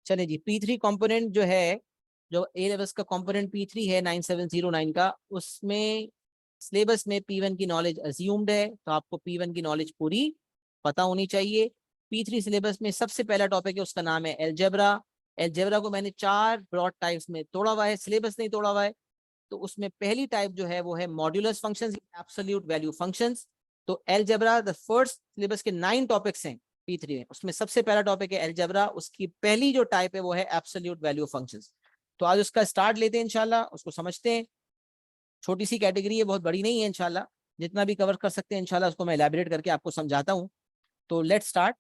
चले जी, P3 component जो है, जो ए लेवल्स का कंपोनेंट P3 है 9709 का, उसमें सिलेबस में P1 की नॉलेज अज्यूम्ड है, तो आपको P1 की नॉलेज पूरी पता होनी चाहिए। P3 सिलेबस में सबसे पहला टॉपिक है, उसका नाम है एलजेब्रा। एलजेब्रा को मैंने 4 ब्रॉड टाइप्स में तोड़ा हुआ है, सिलेबस नहीं तोड़ा हुआ है। तो उसमें पहली टाइप जो है वो है modulus functions, absolute value functions. तो एलजेब्रा द फर्स्ट सिलेबस के 9 टॉपिक्स हैं P3 में, उसमें सबसे पहला टॉपिक है एलजेब्रा। उसकी पहली जो टाइप है वो है एब्सोल्यूट वैल्यू फंक्शंस। तो आज उसका स्टार्ट लेते हैं इंशाल्लाह, उसको समझते हैं। छोटी सी कैटेगरी है, बहुत बड़ी नहीं है इंशाल्लाह, जितना भी कवर कर सकते हैं इंशाल्लाह उसको मैं एलैबोरेट करके आपको समझाता हूँ। तो let's start.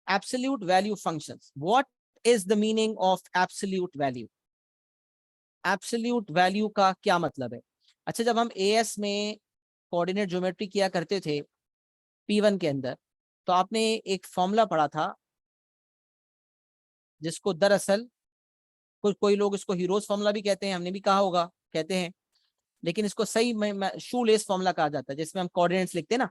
Absolute value functions, what is the meaning of absolute value? Absolute value का क्या मतलब है? अच्छा, जब हम एएस में कोऑर्डिनेट ज्योमेट्री किया करते थे P1 के अंदर, तो आपने एक फॉर्मूला पढ़ा था जिसको दरअसल कोई लोग इसको हीरोज फॉर्मूला भी कहते हैं, हमने भी कहा होगा, कहते हैं, लेकिन इसको सही में शू लेस फॉर्मूला कहा जाता है, जिसमें हम कोऑर्डिनेट्स लिखते हैं ना,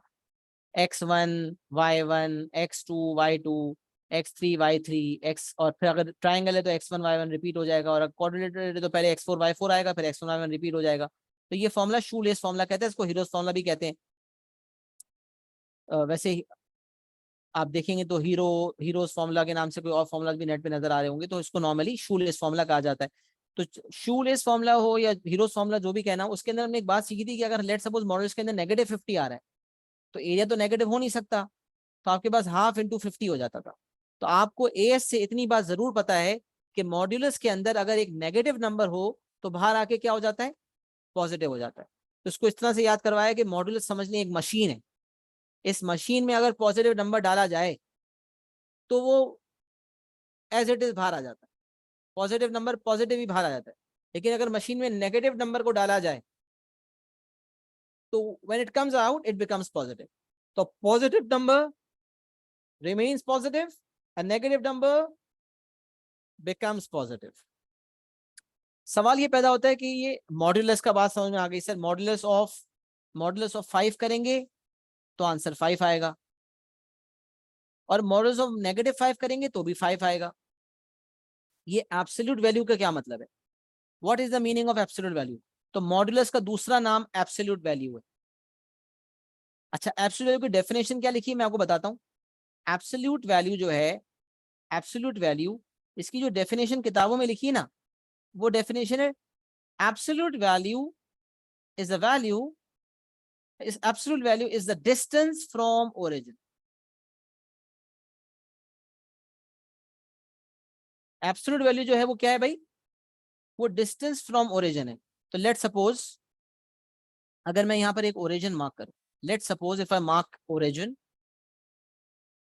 x1 y1 x2 y2 x3 y3 x, और फिर अगर ट्राइंगल है तो x1 y1 रिपीट हो जाएगा, और अगर कोऑर्डिनेट है तो पहले x4 y4 आएगा, फिर x1 y1 रिपीट हो जाएगा। तो ये फॉर्मूला शू लेस फॉर्मूला कहते हैं, इसको हीरोज फॉर्मूला भी कहते हैं। वैसे आप देखेंगे तो हीरोज फॉर्मूला के नाम से कोई और फॉर्मूला भी नेट पे नजर आ रहे होंगे, तो इसको नॉर्मली शूलेस फॉर्मूला कहा जाता है। तो शूलेस फॉर्मूला हो या हीरोज फॉर्मूला, जो भी कहना हो, उसके अंदर हमने एक बात सीखी थी कि अगर लेट सपोज मॉडल्स के अंदर -50 आ रहा है, तो एरिया तो नेगेटिव हो नहीं सकता, तो आपके पास हाफ इंटू 50 हो जाता था। तो आपको एएस से इतनी बात जरूर पता है कि मॉड्यूलस के अंदर अगर एक नेगेटिव नंबर हो तो बाहर आके क्या हो जाता है? पॉजिटिव हो जाता है। तो इसको इस तरह से याद करवाया कि मॉड्यूलस समझने एक मशीन है, इस मशीन में अगर पॉजिटिव नंबर डाला जाए तो वो एज इट इज बाहर आ जाता है, पॉजिटिव नंबर पॉजिटिव ही बाहर आ जाता है। लेकिन अगर मशीन में नेगेटिव नंबर को डाला जाए तो when it comes out it becomes positive. तो positive number remains positive and negative number becomes positive. सवाल ये पैदा होता है कि ये मॉड्यूलस का बात समझ में आ गई सर, मॉड्यूलस ऑफ 5 करेंगे तो आंसर 5 आएगा, और मॉड्यूलस ऑफ -5 करेंगे तो भी 5 आएगा। ये एब्सोल्यूट वैल्यू का क्या मतलब है? What is the meaning of absolute value? तो मॉड्यूलस का दूसरा नाम एब्सोल्यूट वैल्यू है। अच्छा, एब्सोल्यूट वैल्यू की डेफिनेशन क्या लिखी है मैं आपको बताता हूँ। एब्सोल्यूट वैल्यू जो है, एब्सोल्यूट वैल्यू, इसकी जो डेफिनेशन किताबों में लिखी है ना, वो डेफिनेशन है absolute value is a value, is absolute value is the distance from origin. Absolute value जो है वो क्या है भाई? वो डिस्टेंस फ्रॉम ओरिजिन है। तो लेट सपोज अगर मैं यहां पर एक ओरिजिन मार्क करूं, let suppose if I mark origin,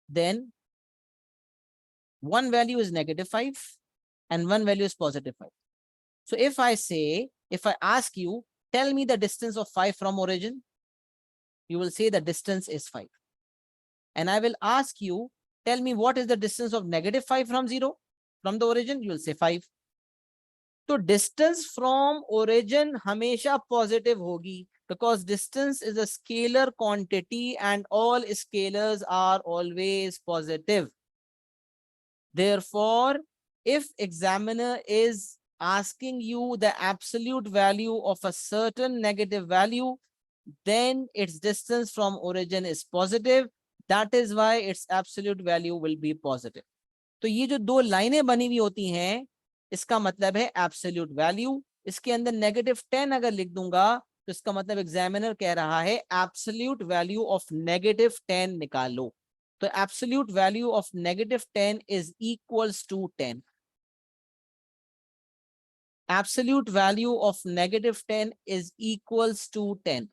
then one value is -5 and one value is +5. So if I ask you, tell me the distance of 5 from origin, you will say the distance is 5. And I will ask you, tell me what is the distance of -5 from 0, from the origin, you will say 5. तो distance from origin हमेशा positive होगी, because distance is a scalar quantity and all scalars are always positive. Therefore, if examiner is asking you the absolute value of a certain negative value, then its distance from origin is positive. That is why its absolute value will be positive. तो ये जो दो लाइनें बनी हुई होती हैं, इसका मतलब है एब्सोल्यूट वैल्यू। इसके अंदर -10 अगर लिख दूंगा तो इसका मतलब एग्जामिनर कह रहा है एब्सोल्यूट वैल्यू ऑफ -10 निकालो। तो absolute value of -10 is equals to 10। Absolute value of -10 is equals to 10।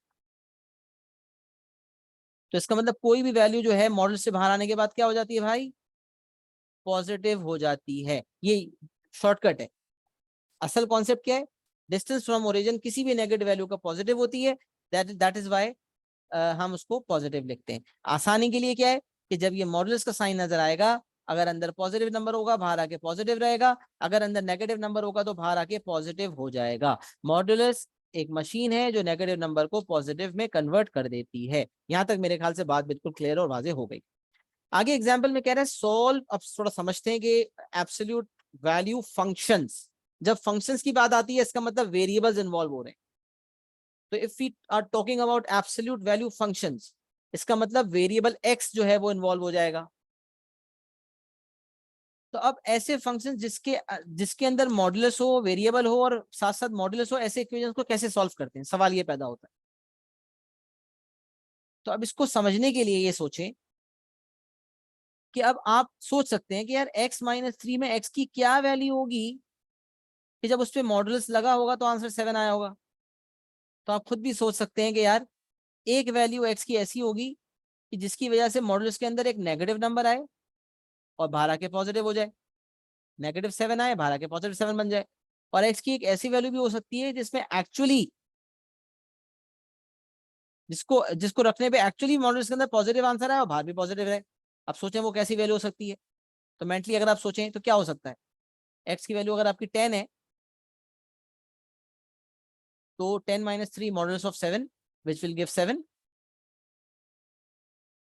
तो इसका मतलब कोई भी वैल्यू जो है मॉडल से बाहर आने के बाद क्या हो जाती है भाई? पॉजिटिव हो जाती है। ये शॉर्टकट है। असल कॉन्सेप्ट क्या है? डिस्टेंस फ्रॉम ओरिजिन किसी भी नेगेटिव वैल्यू का पॉजिटिव होती है, दैट इज व्हाई हम उसको पॉजिटिव लिखते हैं। आसानी के लिए क्या है कि जब ये मॉडुलस का साइन नजर आएगा, अगर अंदर पॉजिटिव नंबर होगा बाहर आके पॉजिटिव रहेगा, अगर अंदर नेगेटिव नंबर होगा तो बाहर आके पॉजिटिव हो जाएगा। मॉडुलस एक मशीन है जो नेगेटिव नंबर को पॉजिटिव में कन्वर्ट कर देती है। यहां तक मेरे ख्याल से बात बिल्कुल क्लियर और वाजे हो गई। आगे एग्जाम्पल में कह रहे हैं सोल्व। अब थोड़ा समझते हैं कि एब्सोल्यूट वैल्यू फंक्शंस। जब फंक्शंस की बात आती है इसका मतलब वेरिएबल्स इन्वॉल्व हो रहे हैं। तो if we are talking about absolute value functions, इसका मतलब वेरिएबल एक्स जो है वो इन्वॉल्व हो जाएगा। तो अब ऐसे फंक्शन जिसके जिसके अंदर मॉडुलस हो, वेरिएबल हो और साथ साथ मॉडुलस हो, ऐसे इक्वेशंस को कैसे सॉल्व करते हैं, सवाल ये पैदा होता है। तो अब इसको समझने के लिए ये सोचें कि अब आप सोच सकते हैं कि यार x-3 में x की क्या वैल्यू होगी कि जब उस पर मॉडुलस लगा होगा तो आंसर 7 आया होगा। तो आप खुद भी सोच सकते हैं कि यार एक वैल्यू x की ऐसी होगी कि जिसकी वजह से मॉडुलस के अंदर एक नेगेटिव नंबर आए और बाहर आके पॉजिटिव हो जाए, -7 आए बाहर आके +7 बन जाए। और x की एक ऐसी वैल्यू भी हो सकती है जिसमें एक्चुअली जिसको जिसको रखने पे एक्चुअली मॉडुलस के अंदर पॉजिटिव आंसर आए और बाहर भी पॉजिटिव रहे। अब सोचें वो कैसी वैल्यू हो सकती है। तो मेंटली अगर आप सोचें तो क्या हो सकता है, x की वैल्यू अगर आपकी 10 है तो 10-3 modulus of 7 which will give 7।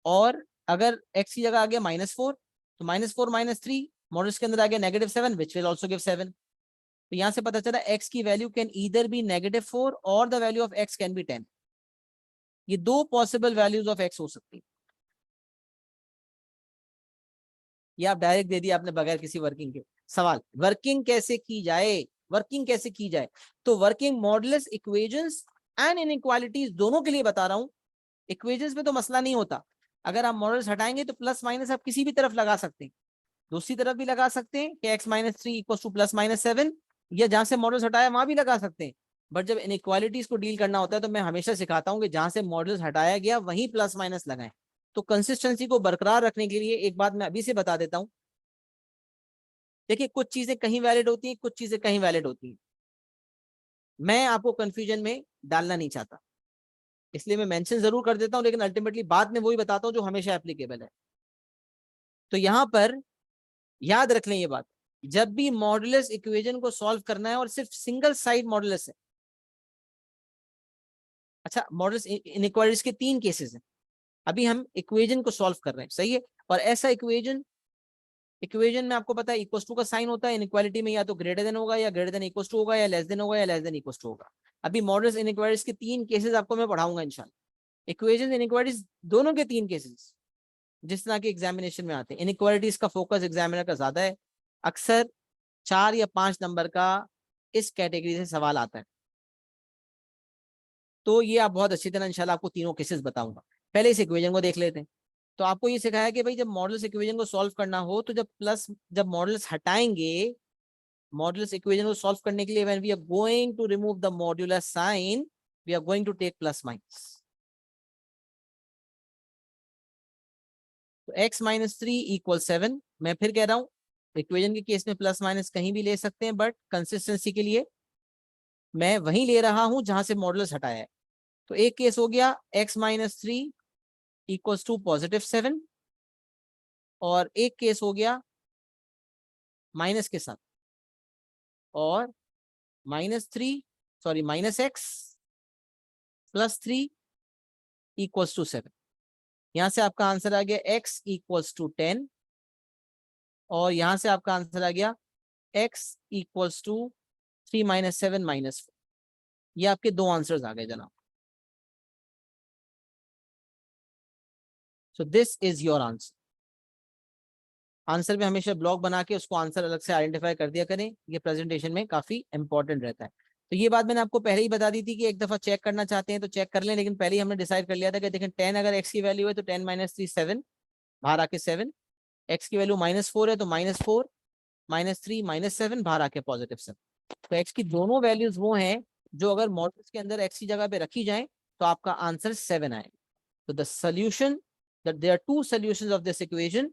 और अगर x की जगह आ गया -4 तो -4-3 मॉडुलस के अंदर आ गया -7 विच विल ऑल्सो गिव 7। तो यहां से पता चला x की वैल्यू कैन ईदर बी -4 और the value of x can be 10। ये दो पॉसिबल वैल्यूज ऑफ x हो सकती है। ये आप डायरेक्ट दे दिया आपने बगैर किसी वर्किंग के। सवाल वर्किंग कैसे की जाए, वर्किंग कैसे की जाए। तो working modulus equations and inequalities दोनों के लिए बता रहा हूं। इक्वेशंस में तो मसला नहीं होता, अगर आप मॉडल्स हटाएंगे तो प्लस माइनस आप किसी भी तरफ लगा सकते हैं, दूसरी तरफ भी लगा सकते हैं कि x-3 इक्वल टू +-7, या जहां से मॉडल्स हटाया वहां भी लगा सकते हैं। बट जब इनइक्वालिटीज को डील करना होता है तो मैं हमेशा सिखाता हूं कि जहां से मॉडल्स हटाया गया वहीं प्लस माइनस लगाएं। तो कंसिस्टेंसी को बरकरार रखने के लिए एक बात मैं अभी से बता देता हूं। देखिए कुछ चीजें कहीं वैलिड होती हैं, कुछ चीजें कहीं वैलिड होती हैं। मैं आपको कंफ्यूजन में डालना नहीं चाहता, इसलिए मैं मेंशन जरूर कर देता हूं, लेकिन अल्टीमेटली बाद में वही बताता हूं जो हमेशा एप्लीकेबल है। तो यहां पर याद रख लें ये बात, जब भी मॉडुलस इक्वेशन को सॉल्व करना है और सिर्फ सिंगल साइड मॉडुलस है। अच्छा, मॉडुलस इनइक्वालिटीज के 3 केसेस हैं, अभी हम इक्वेशन को सॉल्व कर रहे हैं, सही है। और ऐसा इक्वेशन इक्वेशन में आपको पता है इक्वल टू का साइन होता है, इनइक्वालिटी में या तो ग्रेटर देन होगा या ग्रेटर देन इक्वल टू होगा, या लेस देन होगा या लेस देन इक्वल टू होगा। अभी मॉडुलस इनइक्वालिटीज के 3 केसेस आपको मैं पढ़ाऊंगा इंशाल्लाह। इक्वेशन इनइक्वालिटीज दोनों के 3 केसेस जिस तरह के एग्जामिनेशन में आते हैं। इनइक्वालिटीज का फोकस एग्जामिनर का ज्यादा है, अक्सर 4 या 5 नंबर का इस कैटेगरी से सवाल आता है। तो ये आप बहुत अच्छी तरह इंशाल्लाह आपको तीनों केसेस बताऊंगा। पहले इस इक्वेशन को देख लेते हैं। तो आपको ये सिखाया कि भाई जब मॉडुलस इक्वेशन को सॉल्व करना हो तो जब मॉडुलस हटाएंगे, मॉडुलस इक्वेशन को सॉल्व करने के लिए when we are going to remove the modulus sign we are going to take plus minus. तो x-3 इक्वल 7, मैं फिर कह रहा हूं इक्वेशन के केस में प्लस माइनस कहीं भी ले सकते हैं, बट कंसिस्टेंसी के लिए मैं वहीं ले रहा हूं जहां से मॉडुलस हटाया है। तो एक केस हो गया x-3 इक्वल्स टू +7, और एक केस हो गया माइनस के साथ, और -3 इक्वल्स टू 7। यहां से आपका आंसर आ गया x इक्वल्स टू 10, और यहां से आपका आंसर आ गया x इक्वल्स टू 3-7 -4। ये आपके दो आंसर्स आ गए जनाब। So this is your answer. Answer में हमेशा ब्लॉक बना के उसको आंसर अलग से आइडेंटिफाई कर दिया करें, ये प्रेजेंटेशन में काफी इंपॉर्टेंट रहता है। तो ये बात मैंने आपको पहले ही बता दी थी कि एक दफा चेक करना चाहते हैं तो चेक कर लें, लेकिन पहले ही हमने डिसाइड कर लिया था कि देखें 10 अगर x की वैल्यू है तो 10-3 7, बाहर आके 7। x की वैल्यू -4 है तो -4 -3 -7 बाहर आके +7। तो x की दोनों वैल्यूज वो हैं जो अगर मॉडल्स के अंदर x की जगह पे रखी जाए तो आपका आंसर 7 आएगा। तो the solution, that there are two solutions of this equation.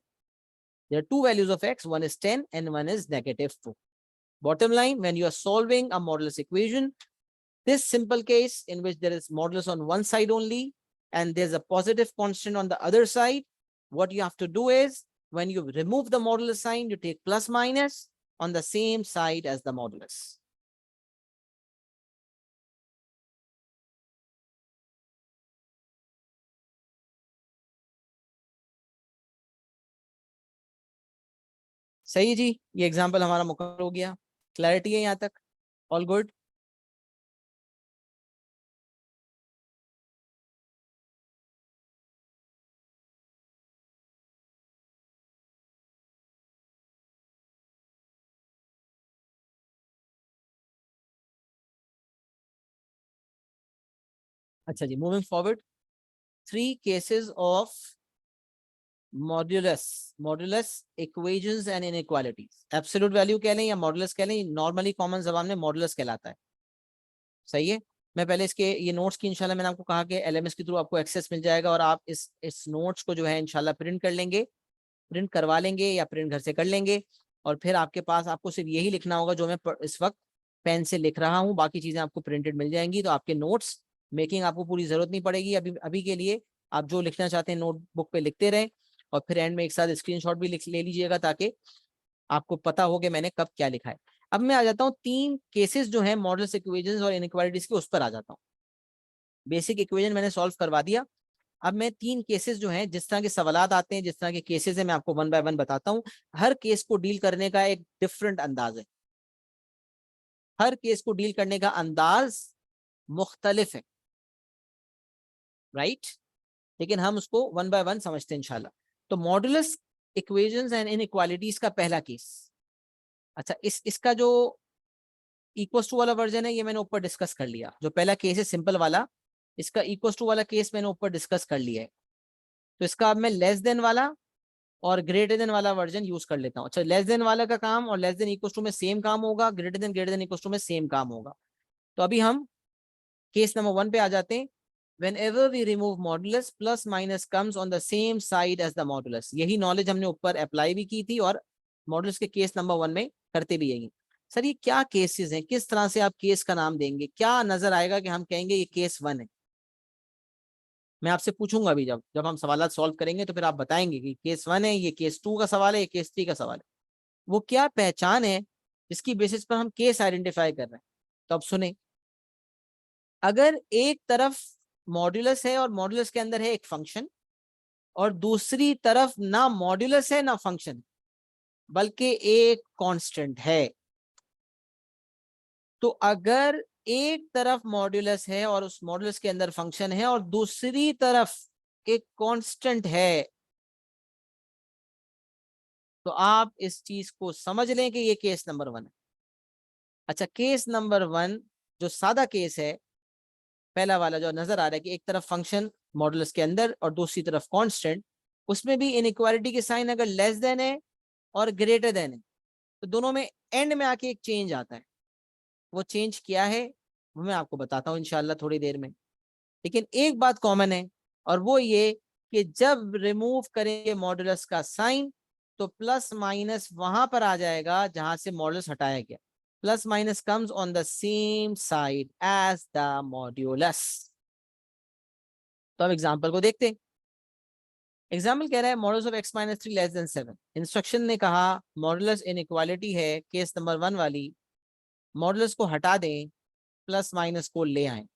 There are two values of x, one is 10 and one is -2. Bottom line, when you are solving a modulus equation, this simple case in which there is modulus on one side only and there's a positive constant on the other side, what you have to do is when you remove the modulus sign, you take plus minus on the same side as the modulus. सही जी, ये example हमारा मुकम्मल हो गया। Clarity है यहाँ तक? All good. अच्छा जी, moving forward, three cases of modulus modulus equations and inequalities. Absolute value कह लें या मॉड्यूलस कह लें, नॉर्मली कॉमन जबान में मॉड्यूलस कहलाता है। सही है। मैं पहले इसके ये नोट्स की इंशाल्लाह, मैंने आपको कहा कि एलएमएस के थ्रू आपको एक्सेस मिल जाएगा और आप इस नोट्स को जो है इंशाल्लाह प्रिंट कर लेंगे, प्रिंट करवा लेंगे या प्रिंट घर से कर लेंगे। और फिर आपके पास आपको सिर्फ यही लिखना होगा जो मैं इस वक्त पेन से लिख रहा हूँ, बाकी चीजें आपको प्रिंटेड मिल जाएंगी। तो आपके नोट्स मेकिंग आपको पूरी जरूरत नहीं पड़ेगी अभी अभी के लिए। आप जो लिखना चाहते हैं नोटबुक पे लिखते रहें और फिर एंड में एक साथ स्क्रीनशॉट भी ले लीजिएगा ताकि आपको पता हो कि मैंने कब क्या लिखा है। अब मैं आ जाता हूँ तीन केसेस जो है मॉडल्स इक्वेशंस और इनइक्वालिटीज के, उस पर आ जाता हूँ। बेसिक इक्वेशन मैंने सॉल्व करवा दिया। अब मैं तीन केसेस जो हैं, जिस तरह के सवालात आते हैं, जिस तरह के केसेस हैं, मैं आपको वन बाय वन बताता हूँ। हर केस को डील करने का एक डिफरेंट अंदाज है, हर केस को डील करने का अंदाज मुख्तलिफ है, राइट। लेकिन हम उसको वन बाय वन समझते हैं इंशाल्लाह। तो मॉडुलस इक्वेशंस एंड इनइक्वालिटीज का पहला केस। अच्छा, इसका जो इक्वस टू वाला वर्जन है ये मैंने ऊपर डिस्कस कर लिया। जो पहला केस है सिंपल वाला, इसका इक्वस टू वाला केस मैंने ऊपर डिस्कस कर लिया है। तो इसका अब मैं लेस देन वाला और ग्रेटर देन वाला वर्जन यूज कर लेता हूँ। अच्छा, लेस देन वाला का काम और लेस देन इक्वल टू में सेम काम होगा, ग्रेटर देन इक्वल टू में सेम काम होगा। तो अभी हम केस नंबर 1 पे आ जाते हैं। Whenever we remove modulus, plus minus comes on the same side as the modulus। यही नॉलेज हमने ऊपर अप्लाई भी की थी और मॉडुलस के केस नंबर 1 में करते भी यही। सर ये क्या केसेस हैं, किस तरह से आप केस का नाम देंगे, क्या नजर आएगा कि हम कहेंगे ये केस 1 है? मैं आपसे पूछूंगा अभी, जब जब हम सवाल सॉल्व करेंगे तो फिर आप बताएंगे कि केस 1 है, ये केस 2 का सवाल है, ये केस 3 का सवाल है। वो क्या पहचान है जिसकी बेसिस पर हम केस आइडेंटिफाई कर रहे हैं? तो अब सुने, अगर एक तरफ मॉड्यूलस है और मॉड्यूलस के अंदर है एक फंक्शन, और दूसरी तरफ ना मॉड्यूलस है ना फंक्शन बल्कि एक कांस्टेंट है, तो अगर एक तरफ मॉड्यूलस है और उस मॉड्यूलस के अंदर फंक्शन है और दूसरी तरफ एक कांस्टेंट है, तो आप इस चीज को समझ लें कि ये केस नंबर 1 है। अच्छा, केस नंबर 1 जो सादा केस है, पहला वाला जो नजर आ रहा है कि एक तरफ फंक्शन मॉडुलस के अंदर और दूसरी तरफ कांस्टेंट, उसमें भी इनइक्वालिटी के साइन अगर लेस देन है और ग्रेटर देन है तो दोनों में एंड में आके एक चेंज आता है। वो चेंज क्या है वो मैं आपको बताता हूँ इंशाल्लाह थोड़ी देर में। लेकिन एक बात कॉमन है और वो ये कि जब रिमूव करेंगे मॉडुलस का साइन तो प्लस माइनस वहां पर आ जाएगा जहां से मॉडुलस हटाया गया। Plus minus comes on the same side as the modulus. तो अब एग्जाम्पल को देखते हैं। एग्जाम्पल कह रहा है modulus of x minus 3 less than 7। Instruction ने कहा मॉडुलस इनइक्वालिटी है केस नंबर 1 वाली, मॉडुलस को हटा दें, प्लस माइनस को ले आए।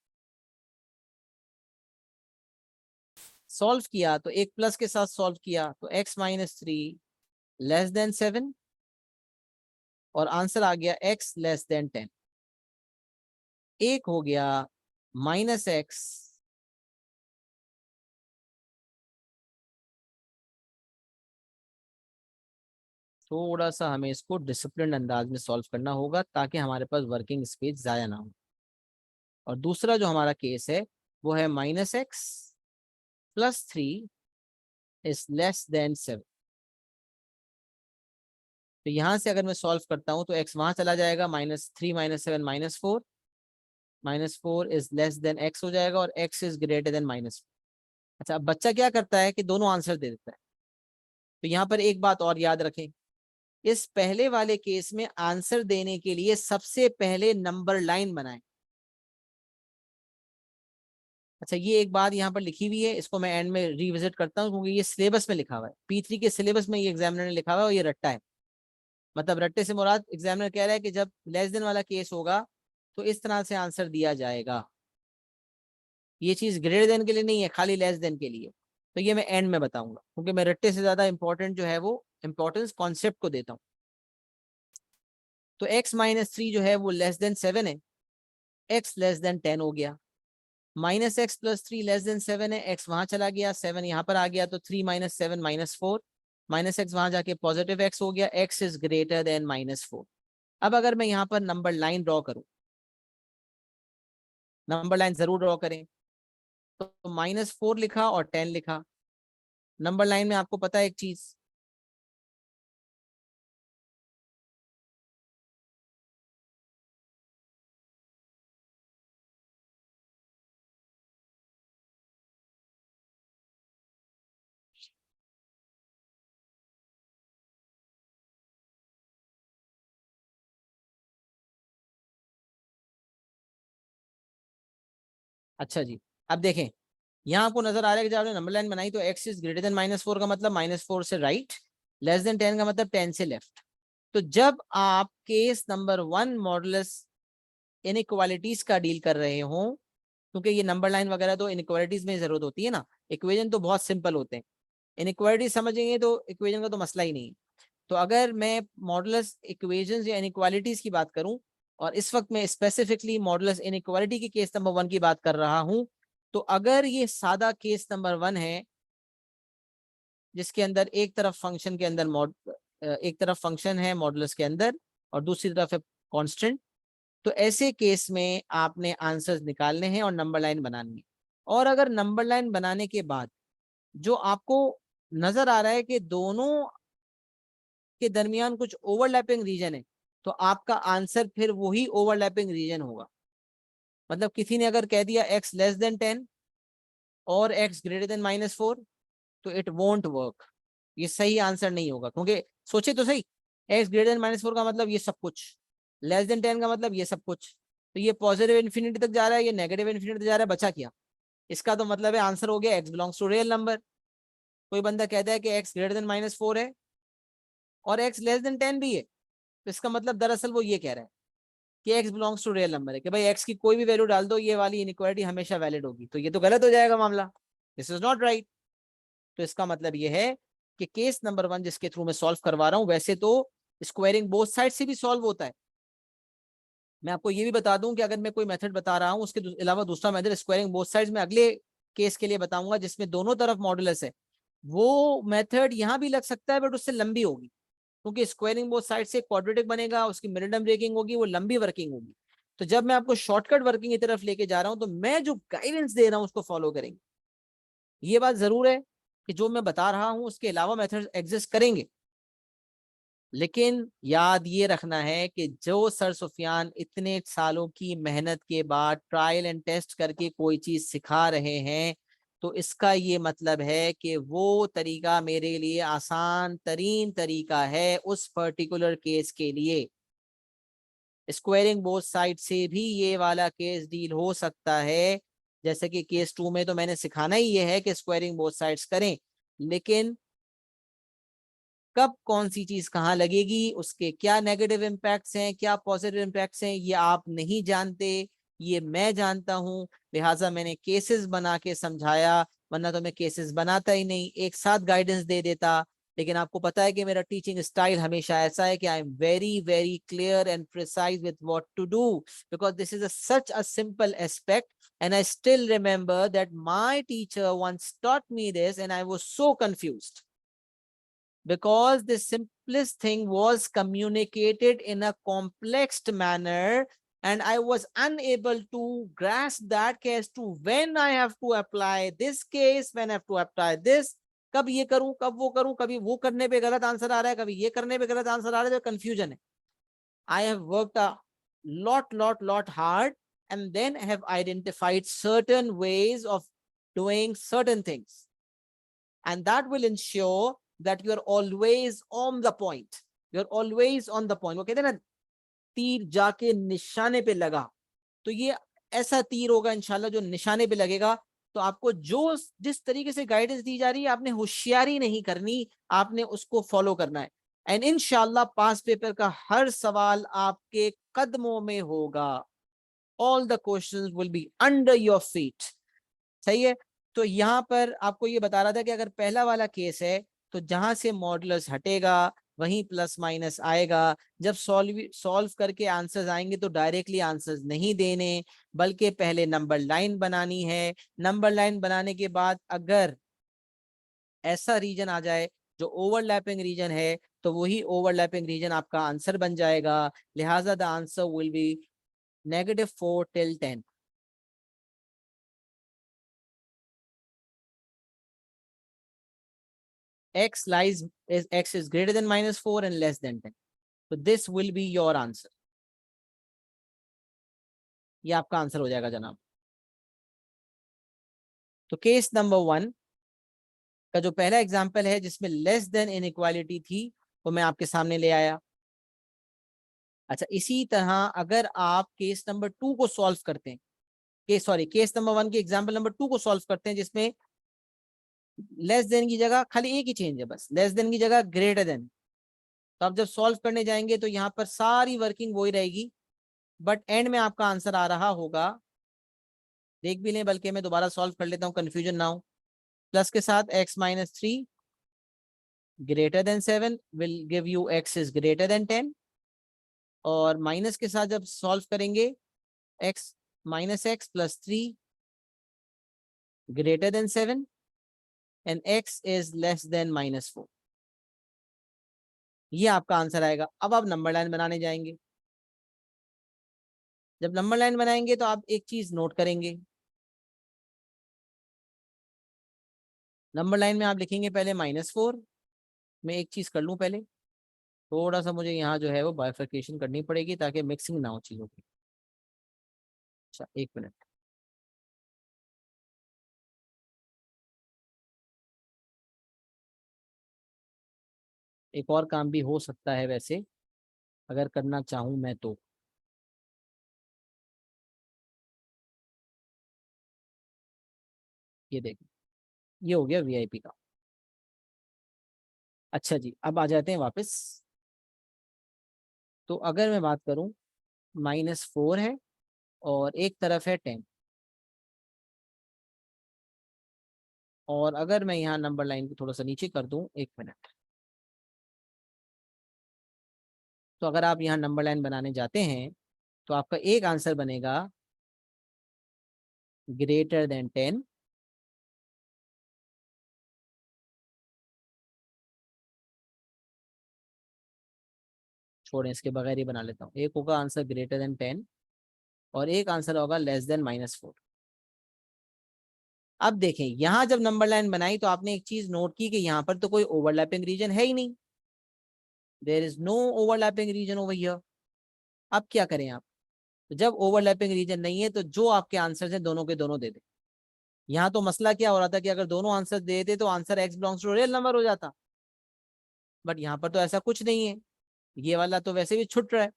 सॉल्व किया तो एक प्लस के साथ सॉल्व किया तो x माइनस 3 लेस देन 7 और आंसर आ गया x लेस देन 10। एक हो गया माइनस एक्स थोड़ा सा हमें इसको डिसिप्लिन अंदाज में सॉल्व करना होगा ताकि हमारे पास वर्किंग स्पेस ज़ाया ना हो। और दूसरा जो हमारा केस है वो है minus x plus 3 is less than 7। तो यहां से अगर मैं सॉल्व करता हूं तो x वहां चला जाएगा, -3 -7 -4, -4 इज लेस देन x हो जाएगा और x इज ग्रेटर देन -4। अच्छा, अब बच्चा क्या करता है कि दोनों आंसर दे देता है। तो यहाँ पर एक बात और याद रखें, इस पहले वाले केस में आंसर देने के लिए सबसे पहले नंबर लाइन बनाएं। अच्छा, ये एक बात यहाँ पर लिखी हुई है, इसको मैं एंड में रिविजिट करता हूँ क्योंकि ये सिलेबस में लिखा हुआ है, P3 के सिलेबस में ये एग्जामिनर ने लिखा हुआ है और ये रट्टा है। मतलब रट्टे से मुराद एग्जामिनर कह रहा है कि जब लेस देन वाला केस होगा तो इस तरह से आंसर दिया जाएगा। ये चीज ग्रेटर देन के लिए नहीं है, खाली लेस देन के लिए। तो ये मैं एंड में बताऊंगा क्योंकि मैं रट्टे से ज्यादा इंपॉर्टेंट जो है वो इंपॉर्टेंस कॉन्सेप्ट को देता हूँ। तो x माइनस 3 जो है वो लेस देन 7 है, x लेस देन 10 हो गया। Minus x plus 3 less than 7 है, x वहां चला गया, 7 यहाँ पर आ गया, तो 3 माइनस 7 माइनस 4, माइनस एक्स वहां जाके पॉजिटिव x हो गया, x is greater than minus 4। अब अगर मैं यहाँ पर नंबर लाइन ड्रॉ करूं, नंबर लाइन जरूर ड्रॉ करें, तो माइनस 4 लिखा और 10 लिखा। नंबर लाइन में आपको पता है एक चीज, अच्छा जी, अब देखें, यहाँ आपको नजर आ रहा है कि जब आपने नंबर लाइन बनाई तो x is greater than minus 4 का मतलब माइनस 4 से राइट, लेस देन 10 का मतलब 10 से लेफ्ट। तो जब आप केस नंबर 1 मॉडुलस इनइक्वालिटीज का डील कर रहे हो, क्योंकि ये नंबर लाइन वगैरह तो इनइक्वालिटीज में जरूरत होती है ना, इक्वेशन तो बहुत सिंपल होते हैं, इनइक्वालिटी समझेंगे तो इक्वेशन का तो मसला ही नहीं है। तो अगर मैं मॉडुलस इक्वेशंस या इनइक्वालिटीज की बात करूं, और इस वक्त मैं स्पेसिफिकली मॉडुलस इनइक्वालिटी की केस नंबर 1 की बात कर रहा हूं, तो अगर ये सादा केस नंबर 1 है जिसके अंदर एक तरफ फंक्शन के अंदर एक तरफ फंक्शन है मॉडुलस के अंदर और दूसरी तरफ है कांस्टेंट, तो ऐसे केस में आपने आंसर्स निकालने हैं और नंबर लाइन बनानी है। और अगर नंबर लाइन बनाने के बाद जो आपको नजर आ रहा है कि दोनों के दरमियान कुछ ओवरलैपिंग रीजन है, तो आपका आंसर फिर वही ओवरलैपिंग रीजन होगा। मतलब किसी ने अगर कह दिया x लेस देन 10 और x ग्रेटर देन माइनस 4, तो इट वोंट वर्क, ये सही आंसर नहीं होगा। क्योंकि सोचे तो सही, x ग्रेटर देन माइनस 4 का मतलब ये सब कुछ, लेस देन 10 का मतलब ये सब कुछ, तो ये पॉजिटिव इन्फिनिटी तक जा रहा है, ये नेगेटिव इन्फिनिटी तक जा रहा है, बचा क्या? इसका तो मतलब है आंसर हो गया x belongs to real number. कोई बंदा कहता है कि x ग्रेटर देन माइनस 4 है और x लेस देन 10 भी है, तो इसका मतलब दरअसल वो ये कह रहा है कि x belongs to real number है, कि भाई x की कोई भी वैल्यू डाल दो, ये वाली इनइक्वालिटी हमेशा वैलिड होगी। तो ये तो गलत हो जाएगा मामला, दिस इज नॉट राइट। तो इसका मतलब ये है कि केस नंबर 1 जिसके थ्रू मैं सॉल्व करवा रहा हूं, वैसे तो स्क्वायरिंग बोथ साइड से भी सॉल्व होता है। मैं आपको ये भी बता दूं कि अगर मैं कोई मेथड बता रहा हूं उसके अलावा दूसरा मेथड स्क्वायरिंग बोथ साइड्स में अगले केस के लिए बताऊंगा जिसमें दोनों तरफ मॉडुलस है, वो मेथड यहां भी लग सकता है बट उससे लंबी होगी, क्योंकि स्क्वायरिंग बोथ साइड से क्वाड्रेटिक बनेगा, उसकी मिडिल टर्म ब्रेकिंग होगी, वो लंबी वर्किंग होगी। तो जब मैं आपको शॉर्टकट वर्किंग की तरफ लेके जा रहा हूं, तो मैं जो गाइडेंस दे रहा हूं उसको फॉलो करेंगे। ये बात जरूर है कि जो मैं बता रहा हूं उसके अलावा मेथड्स एग्जिस्ट करेंगे, लेकिन याद ये रखना है कि जो सर सुफियान इतने सालों की मेहनत के बाद ट्रायल एंड टेस्ट करके कोई चीज सिखा रहे हैं, तो इसका ये मतलब है कि वो तरीका मेरे लिए आसान तरीन तरीका है उस पर्टिकुलर केस के लिए। स्क्वायरिंग बोथ साइड से भी ये वाला केस डील हो सकता है, जैसे कि केस 2 में तो मैंने सिखाना ही ये है कि स्क्वायरिंग बोथ साइड्स करें, लेकिन कब कौन सी चीज कहाँ लगेगी, उसके क्या नेगेटिव इम्पैक्ट्स हैं, क्या पॉजिटिव इम्पैक्ट्स हैं, ये आप नहीं जानते, ये मैं जानता हूं। लिहाजा मैंने केसेस बना के समझाया, वरना तो मैं केसेस बनाता ही नहीं, एक साथ गाइडेंस दे देता। लेकिन आपको पता है कि मेरा टीचिंग स्टाइल हमेशा ऐसा है कि I am very very clear and precise with what to do, because this is such a simple aspect. And I still remember that my teacher once taught me this and I was so confused, because the simplest thing was communicated in a complex manner, and I was unable to grasp that case to when I have to apply this case, when I have to apply this, कब ये करूं कब वो करूं, कभी वो करने पे गलत आंसर आ रहा है, कभी ये करने पे गलत आंसर आ रहा है, तो कंफ्यूजन है। I have worked a lot hard, and then have identified certain ways of doing certain things, and that will ensure that you are always on the point. You're always on the point. वो कहते हैं ना, तीर जाके निशाने पे लगा, तो ये ऐसा तीर होगा इंशाल्लाह जो निशाने पे लगेगा। तो आपको जो जिस तरीके से गाइडेंस दी जा रही है, आपने होशियारी नहीं करनी, आपने उसको फॉलो करना है। एंड इंशाल्लाह पास पेपर का हर सवाल आपके कदमों में होगा। All the questions will be under your feet. सही है। तो यहाँ पर आपको ये बता रहा था कि अगर पहला वाला केस है, तो जहां से मॉडुलस हटेगा वहीं प्लस माइनस आएगा। जब सॉल्व करके आंसर्स आएंगे तो डायरेक्टली आंसर्स नहीं देने, बल्कि पहले नंबर लाइन बनानी है। नंबर लाइन बनाने के बाद अगर ऐसा रीजन आ जाए जो ओवरलैपिंग रीजन है, तो वही ओवरलैपिंग रीजन आपका आंसर बन जाएगा। लिहाजा the answer will be -4 till 10। x is greater than -4 and less than 10, so this will be your answer। ये आपका आंसर हो जाएगा जनाब। तो केस नंबर 1 का जो पहला एग्जांपल है जिसमें लेस देन इनइक्वालिटी थी, वो मैं आपके सामने ले आया। अच्छा, इसी तरह अगर आप केस नंबर 2 को सॉल्व करते हैं, केस नंबर 1 के एग्जांपल नंबर 2 को सॉल्व करते हैं, जिसमें लेस देन की जगह खाली एक ही चेंज है, बस लेस देन की जगह ग्रेटर देन। तो आप जब सॉल्व करने जाएंगे तो यहाँ पर सारी वर्किंग वही रहेगी, बट एंड में आपका आंसर आ रहा होगा, देख भी लें, बल्कि मैं दोबारा सॉल्व कर लेता हूँ, कंफ्यूजन ना हो। प्लस के साथ x-3 greater than 7 will give you x is greater than 10, और माइनस के साथ जब सॉल्व करेंगे x -x + 3 greater than 7 and x is less than -4, ये आपका आंसर आएगा। अब आप नंबर लाइन बनाने जाएंगे। जब नंबर लाइन बनाएंगे तो आप एक चीज नोट करेंगे, नंबर लाइन में आप लिखेंगे पहले -4। मैं एक चीज कर लूं पहले, थोड़ा सा मुझे यहाँ जो है वो बाइफर्केशन करनी पड़ेगी ताकि मिक्सिंग ना हो चीजों की। अच्छा, 1 मिनट। एक और काम भी हो सकता है वैसे, अगर करना चाहूं मैं तो। ये देखिए, ये हो गया वीआईपी का। अच्छा जी, अब आ जाते हैं वापस। तो अगर मैं बात करूं, -4 है और एक तरफ है 10, और अगर मैं यहाँ नंबर लाइन को थोड़ा सा नीचे कर दूं, 1 मिनट, तो अगर आप यहाँ नंबर लाइन बनाने जाते हैं तो आपका एक आंसर बनेगा >10। छोड़ें, इसके बगैर ही बना लेता हूँ। एक होगा आंसर >10 और एक आंसर होगा <<- 4। अब देखें, यहां जब नंबर लाइन बनाई तो आपने एक चीज नोट की कि यहाँ पर तो कोई ओवरलैपिंग रीजन है ही नहीं, there is no overlapping region over here. अब क्या करें आप, तो जब ओवरलैपिंग रीजन नहीं है तो जो आपके आंसर हैं दोनों के दोनों दे दें। यहाँ तो मसला क्या हो रहा था कि अगर दोनों आंसर दे देते तो answer x belongs to real number हो जाता, बट यहाँ पर तो ऐसा कुछ नहीं है, ये वाला तो वैसे भी छुट रहा है।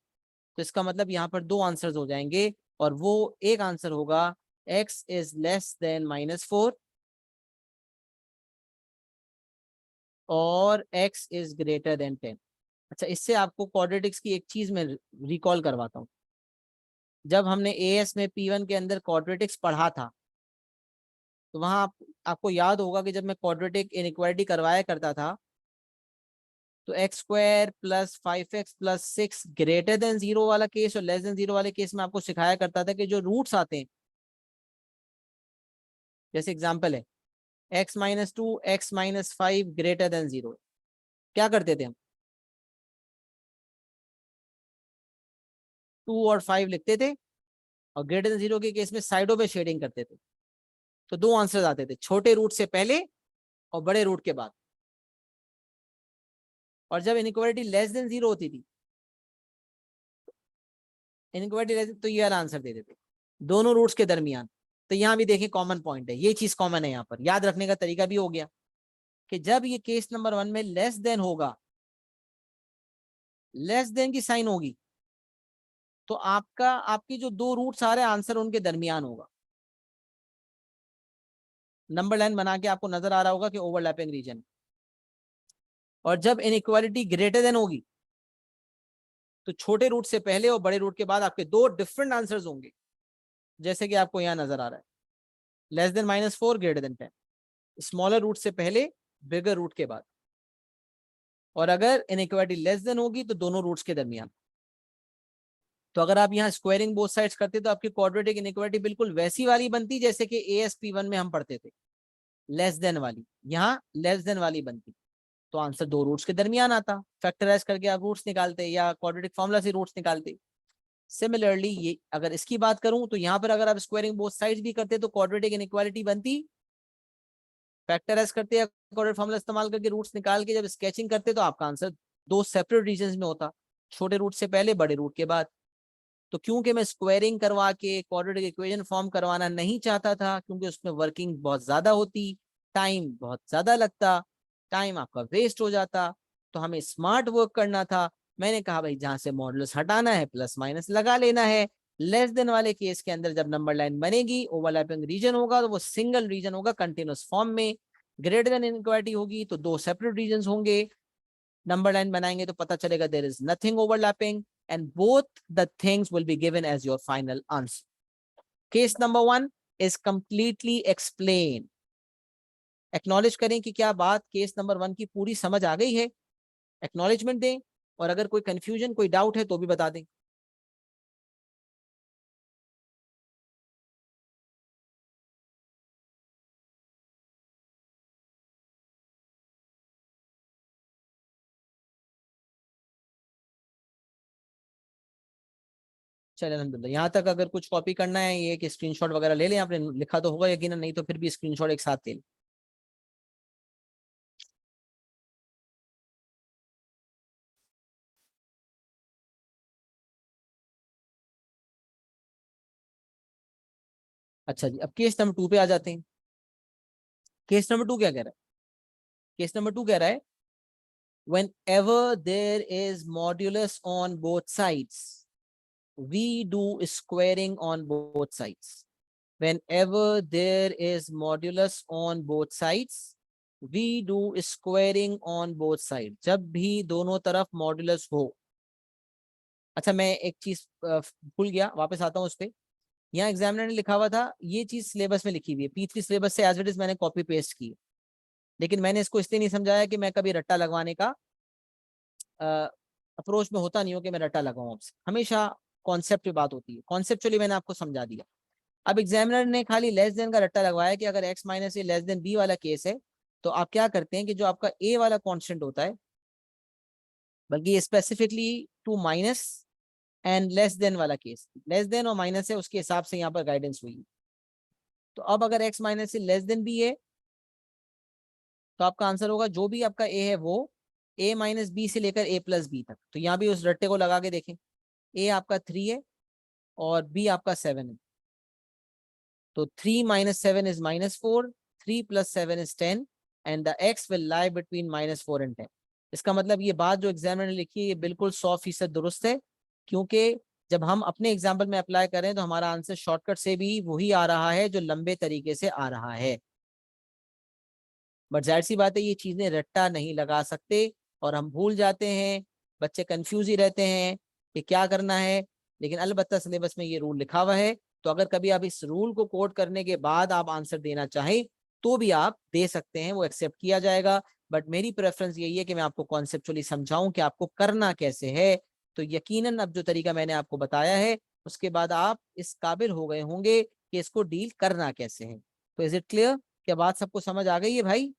तो इसका मतलब यहाँ पर दो आंसर्स हो जाएंगे, और वो एक आंसर होगा x इज लेस देन -4 और x इज ग्रेटर देन 10। अच्छा, इससे आपको क्वाड्रेटिक्स की एक चीज मैं रिकॉल करवाता हूँ। जब हमने एएस में P1 के अंदर क्वाड्रेटिक्स पढ़ा था, तो वहां आपको याद होगा कि जब मैं क्वाड्रेटिक इनइक्वालिटी करवाया करता था, तो x² + 5x + 6 ग्रेटर देन 0 वाला केस और लेस देन 0 वाले केस में आपको सिखाया करता था कि जो रूट्स आते हैं, जैसे एग्जांपल है x-2 x-5 ग्रेटर देन 0, क्या करते थे हम, 2 और 5 लिखते थे, और ग्रेटर देन 0 के केस में साइडों पे शेडिंग करते थे। तो दो आंसर्स आते थे, छोटे रूट से पहले और बड़े रूट के बाद। और जब इनइक्वालिटी लेस देन 0 होती थी, इनइक्वालिटी लेस, तो ये वाला आंसर दे देते, दोनों रूट्स के दरमियान। तो यहाँ भी देखिए कॉमन पॉइंट है, ये चीज कॉमन है, यहाँ पर याद रखने का तरीका भी हो गया कि जब ये केस नंबर 1 में लेस देन होगा, लेस देन की साइन होगी, तो आपकी जो दो रूट्स आ रहे हैं आंसर उनके दरमियान होगा। नंबर लाइन बना के आपको नजर आ रहा होगा कि ओवरलैपिंग रीजन। और जब इनइक्वालिटी ग्रेटर देन होगी, तो छोटे रूट से पहले और बड़े रूट के बाद आपके दो डिफरेंट आंसर्स होंगे, जैसे कि आपको यहाँ नजर आ रहा है, less than -4 greater than 10, smaller root से पहले, बिगर रूट के बाद। और अगर इनइक्वालिटी लेस देन होगी तो दोनों रूट्स के दरमियान। तो अगर आप यहाँ स्क्वायरिंग बोथ साइड्स करते तो आपकी क्वाड्रेटिक इनइक्वालिटी बिल्कुल वैसी वाली बनती जैसे कि ASP1 में हम पढ़ते थे, लेस देन वाली, यहाँ लेस देन वाली बनती। तो आंसर दो रूट्स के दरमियान आता, फैक्टराइज करके आप रूट्स निकालते या क्वाड्रेटिक फॉर्मूला से रूट्स निकालते। सिमिलरली ये अगर इसकी बात करूं तो यहाँ पर अगर आप स्क्वायरिंग बोथ साइड्स भी करते तो क्वाड्रेटिक इनइक्वालिटी बनती, फैक्टराइज करते या क्वाड्रेटिक फॉर्मूला इस्तेमाल करके रूट्स निकाल के जब स्केचिंग करते तो आपका आंसर दो सेपरेट रीजन में होता, छोटे रूट से पहले बड़े रूट के बाद। तो क्योंकि मैं स्क्वायरिंग करवा के क्वाड्रेटिक इक्वेशन फॉर्म करवाना नहीं चाहता था, क्योंकि उसमें वर्किंग बहुत ज्यादा होती, टाइम बहुत ज्यादा लगता, टाइम आपका वेस्ट हो जाता, तो हमें स्मार्ट वर्क करना था। मैंने कहा भाई जहां से मॉडुलस हटाना है प्लस माइनस लगा लेना है। लेस देन वाले केस के अंदर जब नंबर लाइन बनेगी, ओवरलैपिंग रीजन होगा तो वो सिंगल रीजन होगा कंटिन्यूअस फॉर्म में। ग्रेटर देन इनइक्वालिटी होगी तो दो सेपरेट रीजन होंगे। नंबर लाइन बनाएंगे तो पता चलेगा there is nothing overlapping and both the things will be given as your final answer. Case number 1 is completely explained. Acknowledge करें कि क्या बात केस नंबर 1 की पूरी समझ आ गई है, एक्नॉलेजमेंट दें, और अगर कोई कंफ्यूजन कोई डाउट है तो भी बता दें। चलिए अल्हम्दुलिल्लाह, यहाँ तक अगर कुछ कॉपी करना है ये कि स्क्रीनशॉट वगैरह ले लें, आपने लिखा तो होगा यकीनन, नहीं तो फिर भी स्क्रीनशॉट एक साथ ले लें। अच्छा जी, अब केस नंबर 2 पे आ जाते हैं। केस नंबर 2 क्या कह रहा है? केस नंबर 2 कह रहा है whenever there is modulus on both sides we do squaring on both sides. Whenever there is modulus on both sides we do squaring on both sides. जब भी दोनों तरफ मॉड्यूलस हो। अच्छा मैं एक चीज भूल गया, वापस आता हूँ उस पर। यहाँ एग्जामिनर ने लिखा हुआ था, ये चीज सिलेबस में लिखी हुई है, P3 सिलेबस से एज इट इज मैंने कॉपी पेस्ट की, लेकिन मैंने इसको इसलिए नहीं समझाया कि मैं कभी रट्टा लगवाने का अप्रोच में होता नहीं हो कि मैं रट्टा लगाऊं आपसे, हमेशा कॉन्सेप्ट पे बात होती है। कॉन्सेप्चुअली मैंने आपको समझा दिया। अब एग्जामिनर ने खाली लेस देन का रट्टा लगवाया कि अगर x माइनस ए लेस देन बी वाला केस है तो आप क्या करते हैं कि जो आपका a वाला कांस्टेंट होता है, बल्कि specifically to minus and less than वाला केस, लेस देन और माइनस है उसके हिसाब से यहाँ पर गाइडेंस हुई। तो अब अगर x माइनस से लेस देन बी है तो आपका आंसर होगा जो भी आपका a है वो a माइनस बी से लेकर a प्लस बी तक। तो यहाँ भी उस रट्टे को लगा के देखें, a आपका 3 है और b आपका 7 है, तो 3 minus 7 is -4, 3 plus 7 is 10 and the x will lie between -4 and 10। इसका मतलब ये बात जो एग्जामिनर ने लिखी है ये बिल्कुल 100% दुरुस्त है, क्योंकि जब हम अपने एग्जाम्पल में अप्लाई करें तो हमारा आंसर शॉर्टकट से भी वही आ रहा है जो लंबे तरीके से आ रहा है। बट जाहिर सी बात है ये चीजें रट्टा नहीं लगा सकते और हम भूल जाते हैं, बच्चे कंफ्यूज ही रहते हैं कि क्या करना है, लेकिन अलबत्ता सिलेबस में ये रूल लिखा हुआ है। तो अगर कभी आप इस रूल को कोट करने के बाद आप आंसर देना चाहें तो भी आप दे सकते हैं, वो एक्सेप्ट किया जाएगा। बट मेरी प्रेफरेंस यही है कि मैं आपको कॉन्सेप्चुअली समझाऊं कि आपको करना कैसे है। तो यकीनन अब जो तरीका मैंने आपको बताया है उसके बाद आप इस काबिल हो गए होंगे कि इसको डील करना कैसे है। तो इज इट क्लियर? क्या बात सबको समझ आ गई है भाई?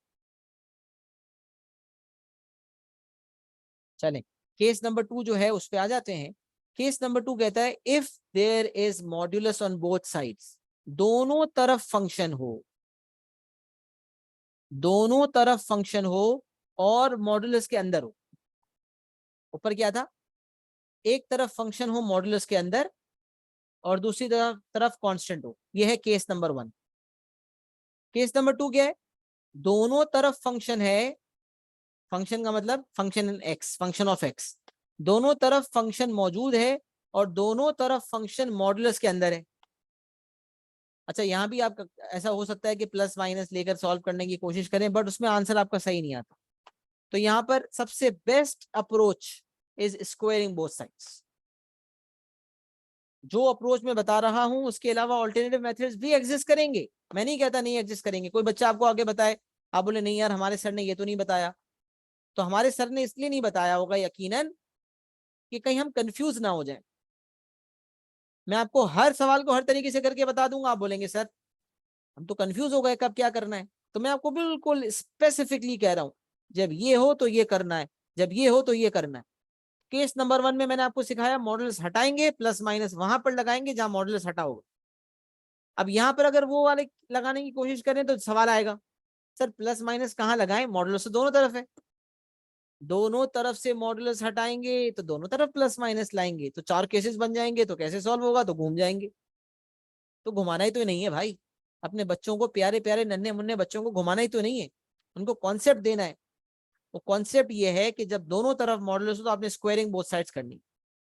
चलें, केस नंबर 2 जो है उस पे आ जाते हैं। केस नंबर 2 कहता है if there is modulus on both sides, दोनों तरफ फंक्शन हो, दोनों तरफ फंक्शन हो और मॉड्यूलस के अंदर हो। ऊपर क्या था, एक तरफ फंक्शन हो मॉड्यूलस के अंदर और दूसरी तरफ कांस्टेंट हो। यह है केस नंबर 1। केस नंबर 2 क्या है, दोनों तरफ फंक्शन है, फंक्शन का मतलब function in x, function of x, दोनों तरफ फंक्शन मौजूद है और दोनों तरफ फंक्शन मॉडुलस के अंदर है। अच्छा यहाँ भी आप ऐसा हो सकता है कि प्लस माइनस लेकर सॉल्व करने की कोशिश करें बट उसमें आंसर आपका सही नहीं आता। तो यहाँ पर सबसे best approach is squaring both sides. जो अप्रोच मैं बता रहा हूं उसके अलावा ऑल्टरनेटिव मेथड्स भी एग्जिस्ट करेंगे, मैं नहीं कहता नहीं एग्जिस्ट करेंगे। कोई बच्चा आपको आगे बताए, आप बोले नहीं यार हमारे सर ने ये तो नहीं बताया, तो हमारे सर ने इसलिए नहीं बताया होगा यकीनन कि कहीं हम कंफ्यूज ना हो जाए। मैं आपको हर सवाल को हर तरीके से करके बता दूंगा, आप बोलेंगे सर हम तो कंफ्यूज हो गए कब क्या करना है। तो मैं आपको बिल्कुल स्पेसिफिकली कह रहा हूं, जब ये हो तो ये करना है, जब ये हो तो ये करना है। केस नंबर 1 में मैंने आपको सिखाया मॉडल्स हटाएंगे, प्लस माइनस वहां पर लगाएंगे जहां मॉडल्स हटा होगा। अब यहां पर अगर वो वाले लगाने की कोशिश करें तो सवाल आएगा सर प्लस माइनस कहाँ लगाएं, मॉडल्स तो दोनों तरफ है। दोनों तरफ से मॉडुलस हटाएंगे तो दोनों तरफ प्लस माइनस लाएंगे तो 4 केसेस बन जाएंगे, तो कैसे सॉल्व होगा, तो घूम जाएंगे। तो घुमाना ही तो नहीं है भाई, अपने बच्चों को, प्यारे प्यारे नन्हे मुन्ने बच्चों को घुमाना ही तो नहीं है, उनको कॉन्सेप्ट देना है। वो कॉन्सेप्ट ये है कि जब दोनों तरफ मॉडुलस हो तो आपने स्क्वायरिंग बोथ साइड्स करनी।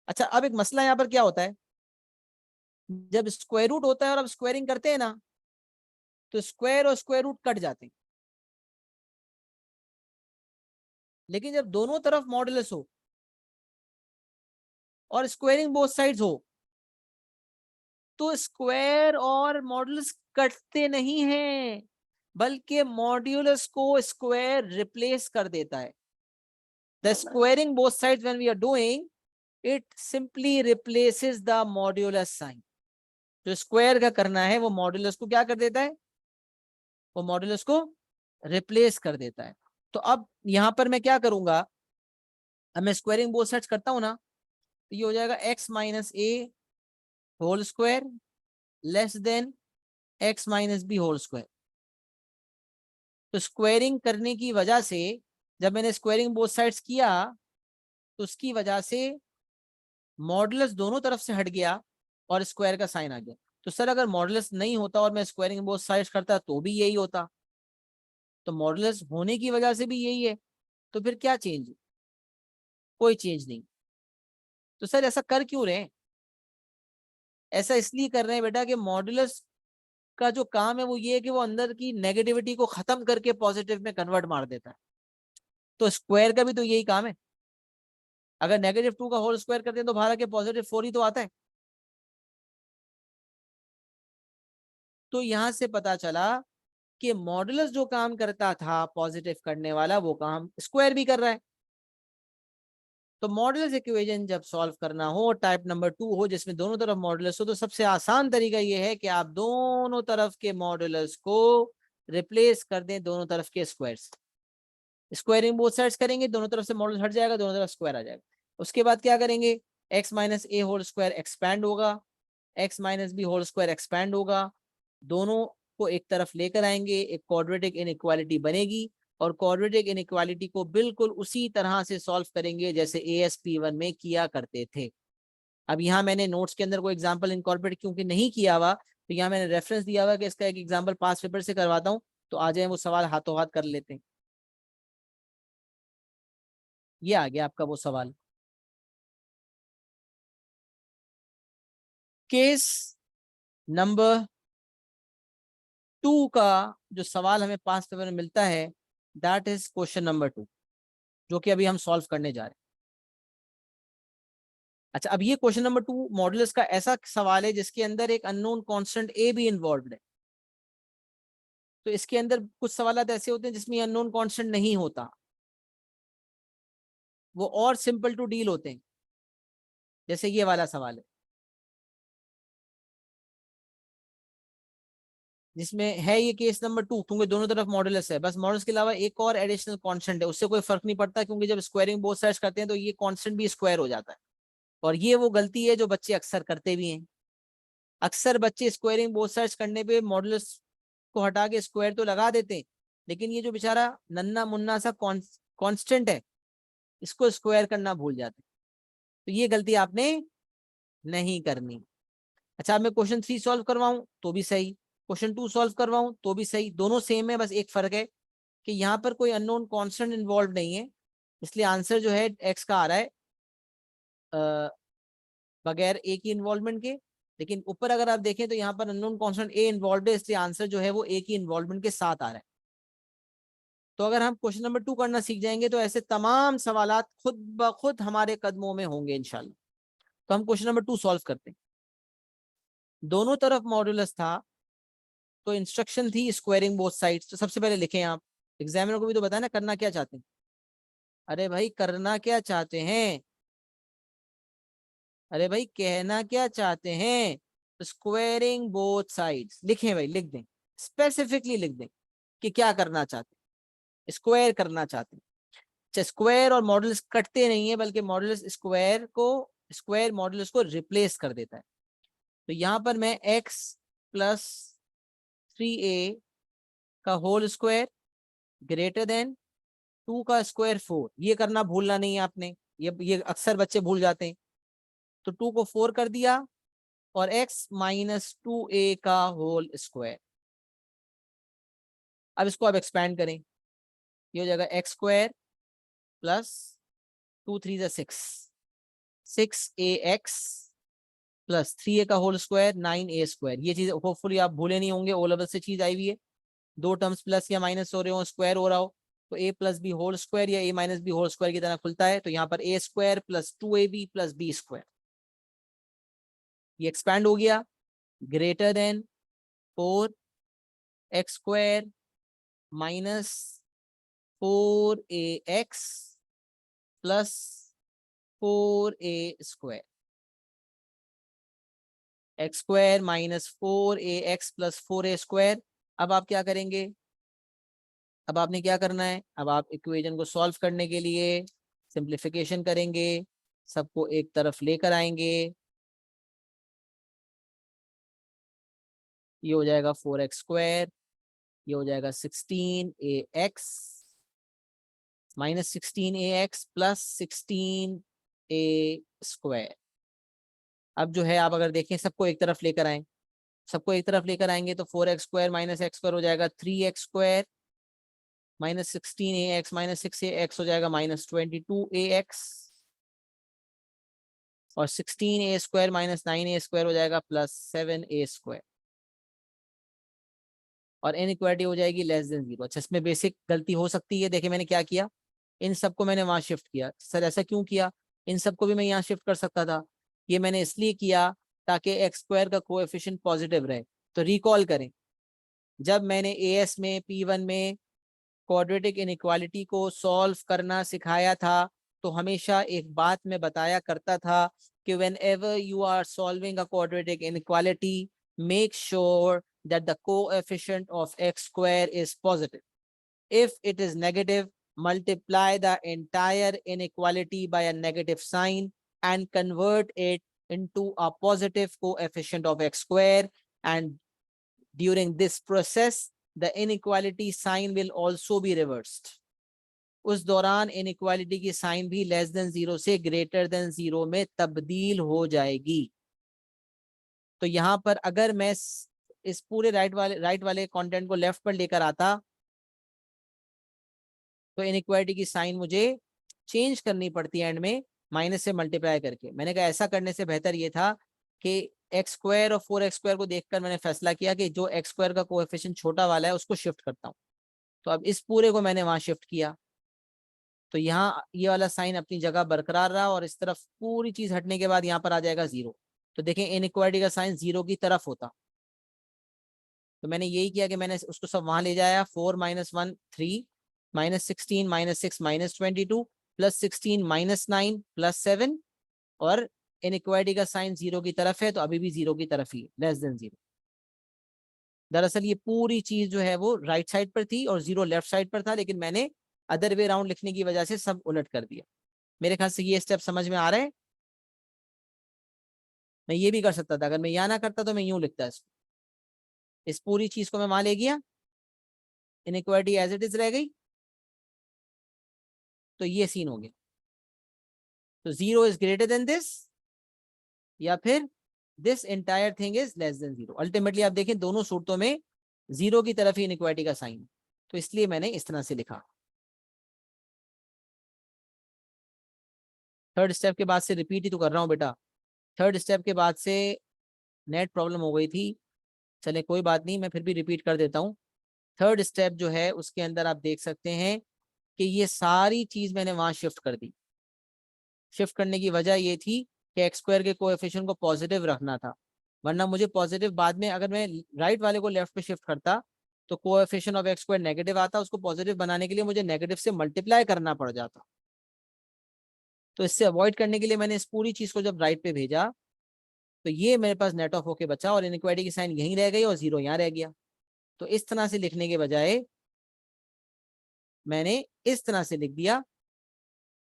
अच्छा अब एक मसला यहाँ पर क्या होता है, जब स्क्वायर रूट होता है और अब स्क्वायरिंग करते हैं ना, तो स्क्वायर और स्क्वायर रूट कट जाते हैं। लेकिन जब दोनों तरफ मॉडुलस हो और स्क्वायरिंग बोथ साइड्स हो, तो स्क्वायर और मॉडुलस कटते नहीं हैं, बल्कि मॉड्यूलस को स्क्वायर रिप्लेस कर देता है। The squaring both sides when we are doing it simply replaces the modulus sign. जो स्क्वायर का करना है वो मॉड्यूलस को क्या कर देता है, वो मॉड्यूलस को रिप्लेस कर देता है। तो अब यहां पर मैं क्या करूंगा, अब मैं स्क्वायरिंग बोथ साइड्स करता हूं ना, तो ये हो जाएगा x माइनस ए whole square less than x minus B whole square. तो स्क्वायरिंग करने की वजह से, जब मैंने स्क्वायरिंग बोथ साइड्स किया तो उसकी वजह से मॉडुलस दोनों तरफ से हट गया और स्क्वायर का साइन आ गया। तो सर अगर मॉडुलस नहीं होता और मैं स्क्वायरिंग बोथ साइड्स करता तो भी यही होता, तो मॉडुलस होने की वजह से भी यही है, तो फिर क्या चेंज, कोई चेंज नहीं। तो सर ऐसा कर क्यों रहे हैं, ऐसा इसलिए कर रहे हैं बेटा कि मॉडुलस का जो काम है वो ये है कि वो अंदर की नेगेटिविटी को खत्म करके पॉजिटिव में कन्वर्ट मार देता है। तो स्क्वायर का भी तो यही काम है, अगर -2 का होल स्क्वायर करते हैं तो बाहर आके +4 ही तो आता है। तो यहां से पता चला कि मॉडुलस जो काम करता था पॉजिटिव करने वाला, वो काम स्क्वायर भी कर रहा है। तो मॉडुलस इक्वेशन जब सॉल्व करना हो, टाइप नंबर 2 हो जिसमें दोनों तरफ मॉडुलस हो, तो सबसे आसान तरीका ये है कि आप दोनों तरफ के मॉडुलस को रिप्लेस कर दें दोनों तरफ के स्क्वायर्स। स्क्वायरिंग बोथ साइड्स करेंगे, दोनों तरफ से मॉडुलस हट जाएगा, दोनों तरफ स्क्वायर आ जाएगा। उसके बाद क्या करेंगे, x माइनस ए होल स्क्वायर एक्सपैंड होगा, x minus B whole square expand होगा, दोनों को एक तरफ लेकर आएंगे, एक क्वाड्रेटिक इनइक्वालिटी बनेगी, और क्वाड्रेटिक इनइक्वालिटी को बिल्कुल उसी तरह से सॉल्व करेंगे जैसे ASP1 में किया करते थे। अब यहाँ मैंने नोट्स के अंदर कोई एग्जांपल इनकॉर्पोरेट क्योंकि नहीं किया हुआ, तो यहाँ मैंने रेफरेंस दिया हुआ कि इसका एक एग्जांपल पास पेपर से करवाता हूँ, तो आ जाए वो सवाल हाथों हाथ कर लेते हैं। ये आ गया आपका वो सवाल। केस नंबर 2 का जो सवाल हमें पास पेपर में मिलता है, दैट इज क्वेश्चन नंबर 2, जो कि अभी हम सॉल्व करने जा रहे हैं। अच्छा अब ये क्वेश्चन नंबर 2 मॉडुलस का ऐसा सवाल है जिसके अंदर एक अननोन कांस्टेंट ए भी इन्वॉल्व है। तो इसके अंदर कुछ सवाल ऐसे होते हैं जिसमें अननोन कांस्टेंट नहीं होता, वो और सिंपल टू डील होते हैं, जैसे ये वाला सवाल है जिसमें है ये केस नंबर 2, क्योंकि दोनों तरफ मॉडुलस है, बस मॉडुलस के अलावा एक और एडिशनल कांस्टेंट है, उससे कोई फर्क नहीं पड़ता क्योंकि जब स्क्वायरिंग बोथ साइड्स करते हैं तो ये कांस्टेंट भी स्क्वायर हो जाता है। और ये वो गलती है जो बच्चे अक्सर करते भी हैं। अक्सर बच्चे स्क्वायरिंग बोथ साइड्स करने पे मॉडुलस को हटा के स्क्वायर तो लगा देते हैं, लेकिन ये जो बेचारा नन्ना मुन्ना सा कांस्टेंट है इसको स्क्वायर करना भूल जाते हैं। तो ये गलती आपने नहीं करनी। अच्छा अब मैं क्वेश्चन 3 सॉल्व करवाऊं तो भी सही, क्वेश्चन 2 सॉल्व करवाऊं तो भी सही, दोनों सेम है, बस एक फर्क है कि यहाँ पर कोई अननोन कांस्टेंट इन्वॉल्व नहीं है, इसलिए आंसर जो है एक्स का आ रहा है बगैर ए की इन्वॉल्वमेंट के। लेकिन ऊपर अगर आप देखें तो यहाँ पर अननोन कांस्टेंट ए इन्वॉल्व है, इसलिए आंसर जो है वो ए की इन्वॉल्वमेंट के साथ आ रहा है। तो अगर हम क्वेश्चन नंबर 2 करना सीख जाएंगे तो ऐसे तमाम सवालात खुद ब खुद हमारे कदमों में होंगे इंशाल्लाह। तो हम क्वेश्चन नंबर 2 सॉल्व करते हैं। दोनों तरफ मॉडुलस था तो इंस्ट्रक्शन थी स्क्वायरिंग बोथ साइड्स। तो सबसे पहले लिखें आप, एग्जामिनर को भी तो बताया ना करना क्या चाहते हैं। अरे भाई करना क्या चाहते हैं, अरे भाई कहना क्या चाहते हैं? स्क्वेयरिंग बोथ साइड्स लिखें भाई, लिख दें, स्पेसिफिकली लिख दें कि क्या करना चाहते हैं, स्क्वायर करना चाहते हैं। अच्छा, स्क्वायर और मॉडुलस कटते नहीं है, बल्कि मॉडुलस स्क्वायर मॉडुलस को रिप्लेस कर देता है। तो यहाँ पर मैं x+3a का होल स्क्वायर ग्रेटर देन 2 का स्क्वायर 4, ये करना भूलना नहीं है आपने, ये अक्सर बच्चे भूल जाते हैं। तो 2 को 4 कर दिया और x-2a का होल स्क्वायर। अब इसको अब एक्सपैंड करें, ये हो जाएगा x square plus 2 3 6, 6ax plus 3a का होल स्क्वायर 9a स्क्वायर। ये चीज होपफुली आप भूले नहीं होंगे, ओ लेवल से चीज आई हुई है। दो टर्म्स प्लस या माइनस हो रहे हो, स्क्वायर हो रहा हो, तो a plus B whole square या a minus B whole square की तरह खुलता है। तो यहाँ पर a square plus 2ab plus b square, ये एक्सपैंड हो गया, greater than 4x square minus 4ax plus 4a square, X square minus 4ax plus 4a square. अब आप क्या करेंगे, अब आपने क्या करना है, अब आप इक्वेशन को सॉल्व करने के लिए सिंप्लीफिकेशन करेंगे, सबको एक तरफ लेकर आएंगे। ये हो जाएगा 4x स्क्वायर, ये हो जाएगा 16ax minus 16ax plus 16a square. अब जो है आप अगर देखें सबको एक तरफ लेकर आए, सबको एक तरफ लेकर आएंगे तो 4x square minus x square हो जाएगा 3x square minus 16ax minus 6ax हो जाएगा माइनस 22ax और 16a square minus 9a square हो जाएगा प्लस 7a स्क्वायर और इनइक्वालिटी हो जाएगी लेस देन 0। अच्छा, इसमें बेसिक गलती हो सकती है, देखिए मैंने क्या किया, इन सबको मैंने वहां शिफ्ट किया। सर ऐसा क्यों किया, इन सबको भी मैं यहाँ शिफ्ट कर सकता था, ये मैंने इसलिए किया ताकि एक्स स्क्वायर का कोएफिशिएंट पॉजिटिव रहे। तो रिकॉल करें, जब मैंने एएस में P1 में क्वाड्रेटिक इनइक्वालिटी को सॉल्व करना सिखाया था, तो हमेशा एक बात मैं बताया करता था कि whenever you are solving a quadratic inequality, make sure that the coefficient of x square is positive. If it is negative, multiply the entire inequality by a negative sign and convert it into a positive coefficient of x square, and during this process the inequality sign will also be reversed. उस दौरान inequality की sign भी less than 0 से greater than 0 में तब्दील हो जाएगी। तो यहाँ पर अगर मैं इस पूरे राइट वाले कंटेंट को लेफ्ट पर लेकर आता तो इनइक्वालिटी की साइन मुझे चेंज करनी पड़ती है एंड में माइनस से मल्टीप्लाई करके। मैंने कहा ऐसा करने से बेहतर ये था कि एक्स स्क्वायर और 4x स्क्वायर को देखकर मैंने फैसला किया कि जो एक्स स्क्वायर का कोएफिशिएंट छोटा वाला है उसको शिफ्ट करता हूँ। तो अब इस पूरे को मैंने वहां शिफ्ट किया, तो यहाँ ये वाला साइन अपनी जगह बरकरार रहा और इस तरफ पूरी चीज हटने के बाद यहाँ पर आ जाएगा 0। तो देखें इनइक्वालिटी का साइन 0 की तरफ होता, तो मैंने यही किया कि मैंने उसको सब वहां ले जाया। 4 - 1 3 minus 16 minus 6 minus 22 plus 16 minus 9 plus 7 और इनइक्वालिटी का साइन 0 की तरफ है, तो अभी भी 0 की तरफ ही, लेस देन 0। दरअसल ये पूरी चीज जो है वो राइट साइड पर थी और 0 लेफ्ट साइड पर था, लेकिन मैंने अदर वे राउंड लिखने की वजह से सब उलट कर दिया। मेरे ख्याल से ये स्टेप समझ में आ रहा है। मैं ये भी कर सकता था, अगर मैं यहाँ ना करता तो मैं यूं लिखता इसको, इस पूरी चीज को मैं वहां ले गया, इनइक्वालिटी एज इट इज रह गई, तो ये सीन हो गया। तो 0 इज ग्रेटर देन दिस या फिर this entire thing is less than 0। Ultimately आप देखें दोनों सूरतों में 0 की तरफ ही इनइक्वालिटी का साइन, तो इसलिए मैंने इस तरह से लिखा। थर्ड स्टेप के बाद से रिपीट ही तो कर रहा हूँ बेटा, थर्ड स्टेप के बाद से नेट प्रॉब्लम हो गई थी, चले कोई बात नहीं, मैं फिर भी रिपीट कर देता हूँ। थर्ड स्टेप जो है उसके अंदर आप देख सकते हैं कि ये सारी चीज मैंने वहां शिफ्ट कर दी। शिफ्ट करने की वजह ये थी कि एक्स स्क्वायर के कोएफिशिएंट को पॉजिटिव रखना था, वरना मुझे पॉजिटिव बाद में, अगर मैं राइट वाले को लेफ्ट पे शिफ्ट करता तो coefficient of x square negative आता, उसको पॉजिटिव बनाने के लिए मुझे नेगेटिव से मल्टीप्लाई करना पड़ जाता। तो इससे अवॉइड करने के लिए मैंने इस पूरी चीज को जब राइट पे भेजा तो ये मेरे पास नेट ऑफ होके बचा और इनइक्वालिटी की साइन यहीं रह गई और जीरो यहाँ रह गया। तो इस तरह से लिखने के बजाय मैंने इस तरह से लिख दिया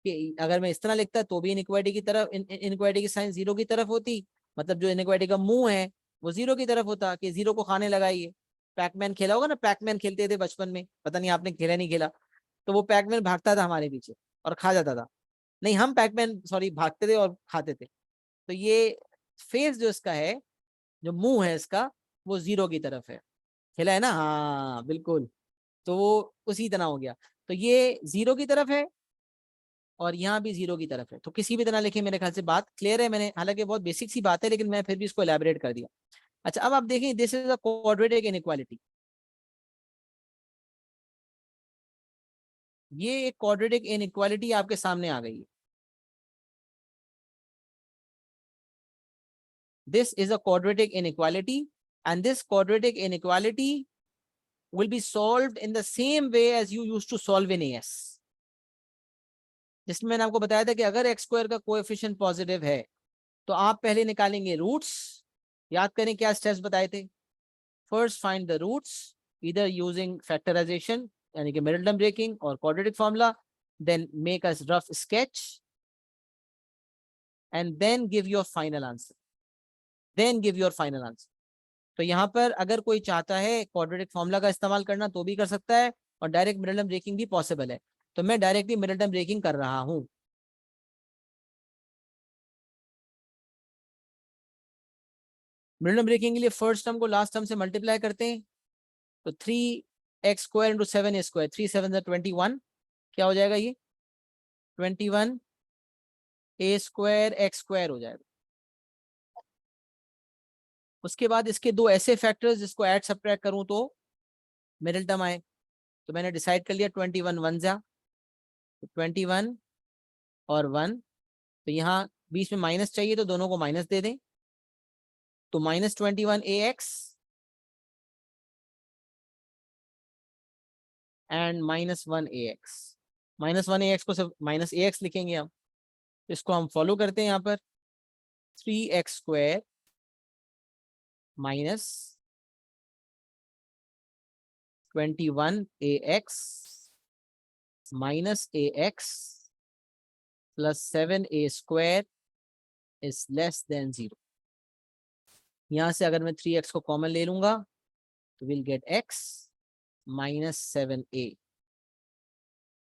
कि अगर मैं इस तरह लिखता तो भी इनइक्वालिटी की तरफ इनइक्वालिटी की साइन जीरो की तरफ होती, मतलब जो इनइक्वालिटी का मुंह है वो जीरो की तरफ होता कि जीरो को खाने लगाइए। पैकमैन खेला होगा ना, पैकमैन खेलते थे बचपन में, पता नहीं आपने खेला नहीं खेला। तो वो पैकमैन भागता था हमारे पीछे और खा जाता था। नहीं, हम पैकमैन सॉरी भागते थे और खाते थे। तो ये फेस जो इसका है, जो मुंह है इसका, वो जीरो की तरफ है। खेला है ना, हाँ बिल्कुल। तो वो उसी तरह हो गया। तो ये जीरो की तरफ है और यहाँ भी जीरो की तरफ है। तो किसी भी तरह लिखे, मेरे ख्याल से बात क्लियर है। मैंने हालांकि बहुत बेसिक सी बात है लेकिन मैं फिर भी इसको एलैबोरेट कर दिया। अच्छा, अब आप देखें, this is a quadratic inequality. ये एक क्वाड्रेटिक इनइक्वालिटी आपके सामने आ गई है। This is a quadratic inequality and this quadratic inequality will be solved in the same way as you used to solve in AS, जिसमें मैंने आपको बताया था कि अगर एक्स स्क्वायर का कोएफिशिएंट पॉजिटिव है तो आप पहले निकालेंगे रूट्स। याद करें क्या स्टेप्स बताए थे। फर्स्ट फाइंड द रूट्स इधर यूजिंग फैक्टराइजेशन यानी कि मिडल टर्म ब्रेकिंग और quadratic formula, then make a rough sketch and then give your final answer. तो यहाँ पर अगर कोई चाहता है क्वाड्रेटिक फॉर्मूला का इस्तेमाल करना तो भी कर सकता है और डायरेक्ट मिडल टर्म ब्रेकिंग भी पॉसिबल है। तो मैं डायरेक्टली मिडल टर्म ब्रेकिंग कर रहा हूँ। मिडल टर्म ब्रेकिंग के लिए फर्स्ट टर्म को लास्ट टर्म से मल्टीप्लाई करते हैं। तो 3x² इंटू 7a², 3 7 21, क्या हो जाएगा ये 21a²x² हो जाएगा। उसके बाद इसके दो ऐसे फैक्टर्स जिसको ऐड सब्ट्रैक्ट करूं तो मिडिल टर्म आए। तो मैंने डिसाइड कर लिया 21 1 जा, तो 21 और 1। तो यहाँ बीच में माइनस चाहिए तो दोनों को माइनस दे दें। तो -21ax एंड -1ax। -1ax को सिर्फ -ax लिखेंगे हम। इसको हम फॉलो करते हैं यहाँ पर 3x² minus 21ax -ax plus 7a² is less than 0। यहाँ से अगर मैं 3x को कॉमन ले लूंगा तो विल गेट x -7a।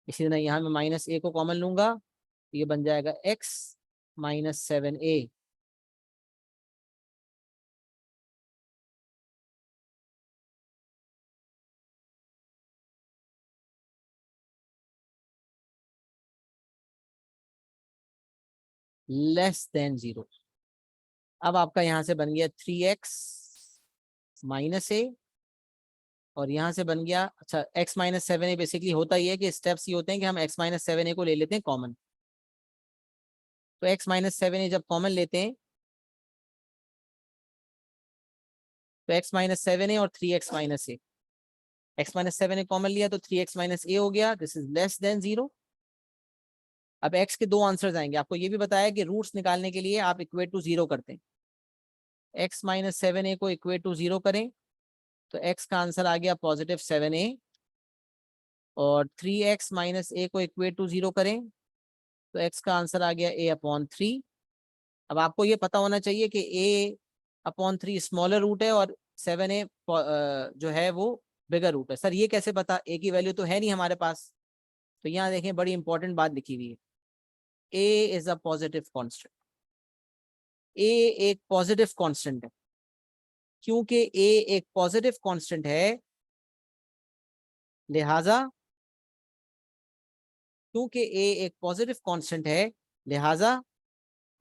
इसी तरह यहाँ मैं -a को कॉमन लूंगा तो ये बन जाएगा x -7a। Less than 0। अब आपका यहाँ से बन गया 3x -a और यहाँ से बन गया, अच्छा x -7a। बेसिकली होता ही है कि स्टेप्स ये होते हैं कि हम x -7a को ले लेते हैं कॉमन। तो x -7a जब कॉमन लेते हैं तो x -7a और 3x -a, x -7a common लिया तो 3x -a हो गया। This is less than 0। अब x के दो आंसर्स आएंगे। आपको ये भी बताया कि रूट्स निकालने के लिए आप इक्वेट टू 0 करते हैं। x -7a को इक्वेट टू 0 करें तो x का आंसर आ गया +7a और 3x -a को इक्वेट टू 0 करें तो x का आंसर आ गया a/3। अब आपको ये पता होना चाहिए कि a/3 स्मॉलर रूट है और 7a जो है वो बिगर रूट है। सर ये कैसे पता, a की वैल्यू तो है नहीं हमारे पास। तो यहाँ देखें बड़ी इंपॉर्टेंट बात लिखी हुई है, a is a positive constant. a एक पॉजिटिव कांस्टेंट है। क्योंकि a एक पॉजिटिव कांस्टेंट है लिहाजा क्योंकि a एक पॉजिटिव कांस्टेंट है लिहाजा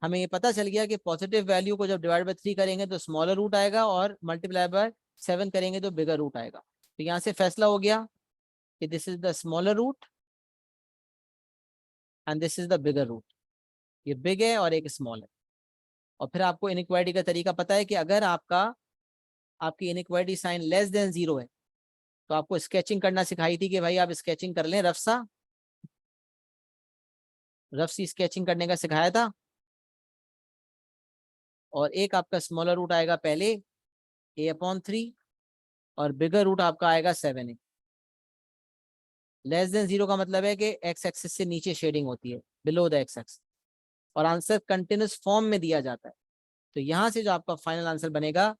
हमें ये पता चल गया कि पॉजिटिव वैल्यू को जब डिवाइड बाय 3 करेंगे तो स्मॉलर रूट आएगा और मल्टीप्लाई बाय 7 करेंगे तो बिगर रूट आएगा। तो यहाँ से फैसला हो गया कि this is the smaller root and this is the bigger root. ये बिग है और एक स्मॉल है। और फिर आपको इनइक्वालिटी का तरीका पता है कि अगर आपकी इनइक्वालिटी साइन लेस देन 0 है तो आपको स्केचिंग करना सिखाई थी कि भाई आप स्केचिंग कर लें रफ सा। रफ सी स्केचिंग करने का सिखाया था। और एक आपका स्मॉलर रूट आएगा पहले a/3 और बिगर रूट आपका आएगा 7a। लेस देन 0 का मतलब है कि एक्स एक्सिस से नीचे शेडिंग होती है, बिलो द एक्स एक्सिस, और आंसर कंटिन्यूस फॉर्म में दिया जाता है। तो यहां से जो आपका फाइनल आंसर बनेगा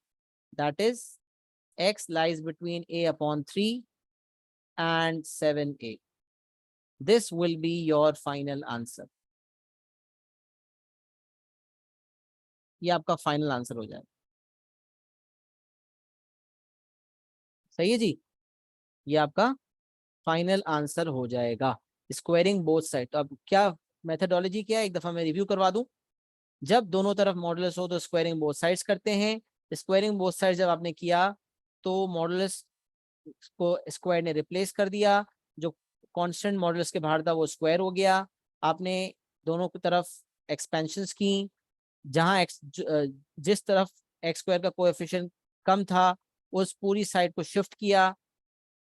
that is x lies between a/3 and 7a. This will be your final answer. ये आपका फाइनल आंसर हो जाएगा। सही है जी, ये आपका फाइनल आंसर हो जाएगा। Squaring both side. तो अब क्या मेथडोलॉजी क्या है, एक दफा मैं रिव्यू करवा दूं। जब दोनों तरफ मॉडुलस हो तो स्क्वायरिंग बोथ साइड्स करते हैं। स्क्वायरिंग बोथ साइड जब आपने किया तो मॉडुलस को स्क्वायर ने रिप्लेस कर दिया, जो कांस्टेंट मॉडुलस के बाहर था वो स्क्वायर हो गया। आपने दोनों की तरफ एक्सपेंशंस की, जहां जिस तरफ एक्स स्क्वायर का कोएफिशिएंट कम था उस पूरी साइड को शिफ्ट किया,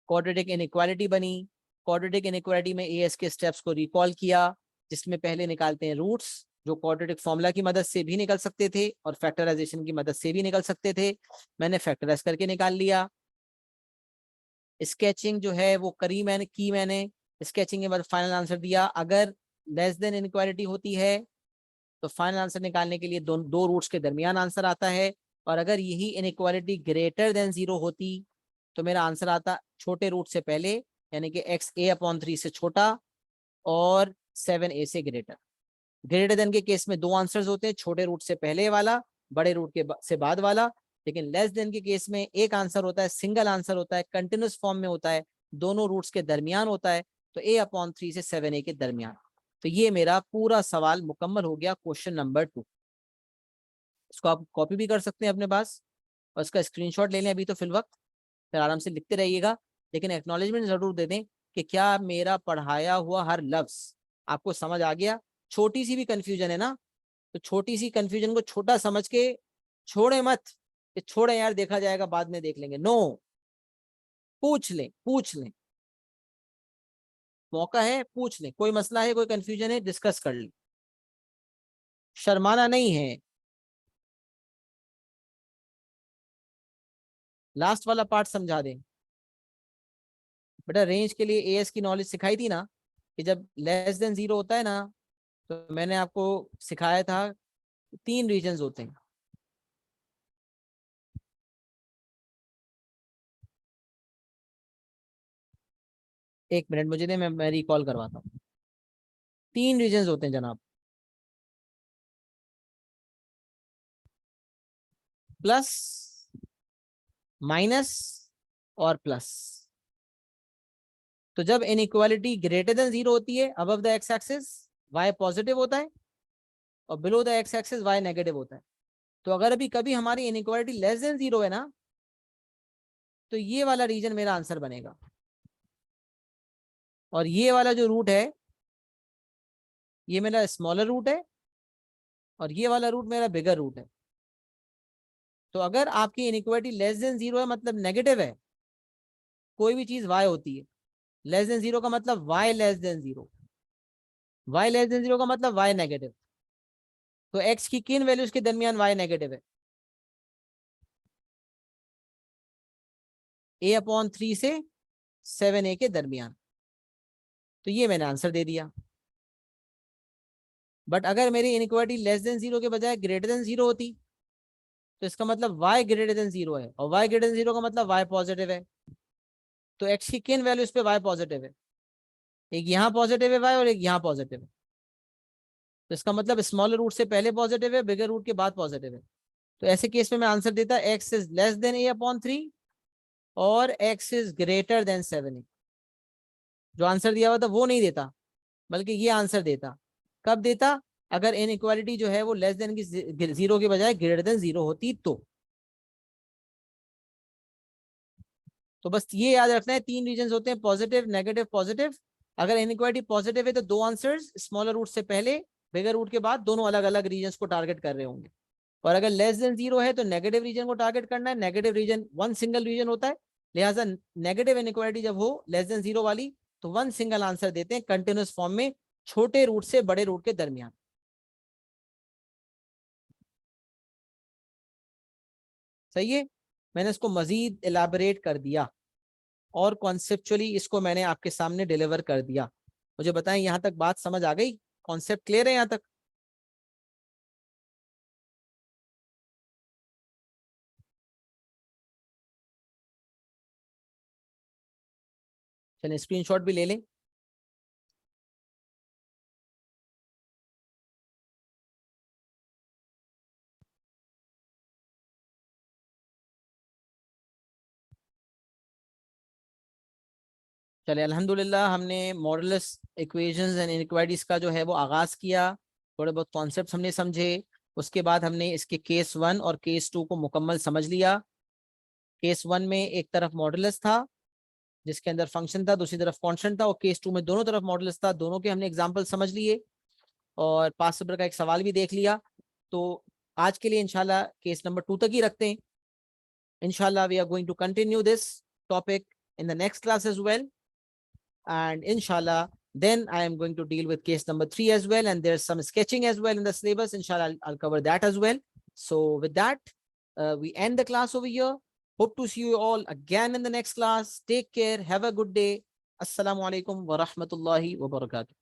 क्वाड्रेटिक इनइक्वालिटी बनी। क्वाड्रेटिक इनइक्वालिटी में एएस के स्टेप्स को रिकॉल किया, जिसमें पहले निकालते हैं रूट्स, जो क्वाड्रेटिक फॉर्मूला की मदद से भी निकल सकते थे और फैक्टराइजेशन की मदद से भी निकल सकते थे। मैंने फैक्टराइज करके निकाल लिया। स्केचिंग जो है वो मैंने स्केचिंग के बाद फाइनल आंसर दिया। अगर लेस देन इनइक्वालिटी होती है तो फाइनल आंसर निकालने के लिए दो रूट्स के दरमियान आंसर आता है, और अगर यही इनइक्वालिटी ग्रेटर देन 0 होती तो मेरा आंसर आता छोटे रूट से पहले, यानी कि x(a/3) से छोटा और 7a से ग्रेटर। ग्रेटर देन के केस में दो आंसर्स होते हैं, छोटे रूट से पहले वाला, बड़े रूट के से बाद वाला। लेकिन लेस देन के केस में एक आंसर होता है, सिंगल आंसर होता है, कंटिन्यूस फॉर्म में होता है, दोनों रूट्स के दरमियान होता है, तो a/3 से 7a के दरमियान। तो ये मेरा पूरा सवाल मुकम्मल हो गया, क्वेश्चन नंबर 2। इसको आप कॉपी भी कर सकते हैं अपने पास और इसका स्क्रीनशॉट ले लें अभी तो फिल वक्त, फिर आराम से लिखते रहिएगा। लेकिन एक्नॉलेजमेंट जरूर दे दें कि क्या मेरा पढ़ाया हुआ हर लफ्ज आपको समझ आ गया। छोटी सी भी कंफ्यूजन है ना, तो छोटी सी कंफ्यूजन को छोटा समझ के छोड़े मत कि छोड़े यार देखा जाएगा बाद में देख लेंगे। नो, पूछ लें, पूछ लें, मौका है, पूछ लें। कोई मसला है, कोई कंफ्यूजन है, डिस्कस कर लें, शर्माना नहीं है। लास्ट वाला पार्ट समझा दें बेटा। रेंज के लिए एएस की नॉलेज सिखाई थी ना, कि जब लेस देन 0 होता है ना, तो मैंने आपको सिखाया था 3 रीजन्स होते हैं। एक मिनट मुझे दे, मैं रिकॉल करवाता हूँ। 3 रीजन्स होते हैं जनाब, प्लस, माइनस और प्लस। तो जब इनइक्वालिटी ग्रेटर देन 0 होती है, above the X axis Y positive होता है और below the X axis Y negative होता है। तो अगर अभी कभी हमारी इनइक्वालिटी लेस देन 0 है ना, तो ये वाला रीजन मेरा आंसर बनेगा, और ये वाला जो रूट है ये मेरा स्मॉलर रूट है और ये वाला रूट मेरा बिगर रूट है। तो अगर आपकी इनइक्वालिटी लेस देन 0 है मतलब नेगेटिव है, कोई भी चीज y होती है, लेस देन 0 का मतलब y less than 0, y less than 0 का मतलब y नेगेटिव। तो x की किन वैल्यूज के दरमियान y नेगेटिव है? a/3 से 7a के दरमियान। तो ये मैंने आंसर दे दिया। बट अगर मेरी इनइक्वालिटी लेस देन 0 के बजाय ग्रेटर देन 0 होती, तो इसका मतलब y ग्रेटर देन 0 है, और y ग्रेटर देन 0 का मतलब y पॉजिटिव है। तो x की किन वैल्यूज पे y पॉजिटिव है? एक यहाँ पॉजिटिव है y और एक यहाँ पॉजिटिव है। तो इसका मतलब स्मॉलर रूट से पहले पॉजिटिव है, बिगर रूट के बाद पॉजिटिव है। तो ऐसे केस में मैं आंसर देता x is less than a/3 और x is greater than 7a। जो आंसर दिया हुआ था वो नहीं देता, बल्कि ये आंसर देता। कब देता? अगर इनइक्वालिटी जो है वो लेस देन की 0 के बजाय ग्रेटर देन 0 होती तो बस ये याद रखना है, 3 रीजन होते हैं, पॉजिटिव, नेगेटिव, पॉजिटिव। अगर इनइक्वालिटी पॉजिटिव है तो 2 आंसर्स स्मॉलर रूट से पहले, बिगर रूट के बाद, दोनों अलग अलग रीजन को टारगेट कर रहे होंगे। और अगर लेस देन 0 है तो नेगेटिव रीजन को टारगेट करना है। Negative region one single region होता है, लिहाजा नेगेटिव इनइक्वालिटी जब हो लेस देन 0 वाली, तो वन सिंगल आंसर देते हैं कंटिन्यूस फॉर्म में, छोटे रूट से बड़े रूट के दरमियान। सही है, मैंने इसको मजीद इलाबरेट कर दिया और कॉन्सेप्चुअली इसको मैंने आपके सामने डिलीवर कर दिया। मुझे बताएं, यहां तक बात समझ आ गई? कॉन्सेप्ट क्लियर है यहां तक? चलिए स्क्रीनशॉट भी ले लें। चलिए अल्हम्दुलिल्लाह हमने मॉडुलस इक्वेशंस एंड इनइक्वालिटीज का जो है वो आगाज किया। थोड़े बहुत कॉन्सेप्ट्स हमने समझे। उसके बाद हमने इसके केस 1 और केस 2 को मुकम्मल समझ लिया। केस 1 में एक तरफ मॉडुलस था जिसके अंदर फंक्शन था, दूसरी तरफ कांस्टेंट था, और केस 2 में दोनों तरफ मॉडुलस था। दोनों के हमने एग्जांपल समझ लिए और पास्ट पेपर का एक सवाल भी देख लिया। तो आज के लिए इंशाल्लाह केस नंबर 2 तक ही रखते हैं। इंशाल्लाह we are going to continue this topic in the next class as well, and inshallah then I am going to deal with case number 3 as well, and there's some sketching as well in the syllabus. Inshallah I'll cover that as well. So with that, we end the class over here. Hope to see you all again in the next class. Take care, have a good day. Assalamu alaikum wa rahmatullahi wa barakatuh.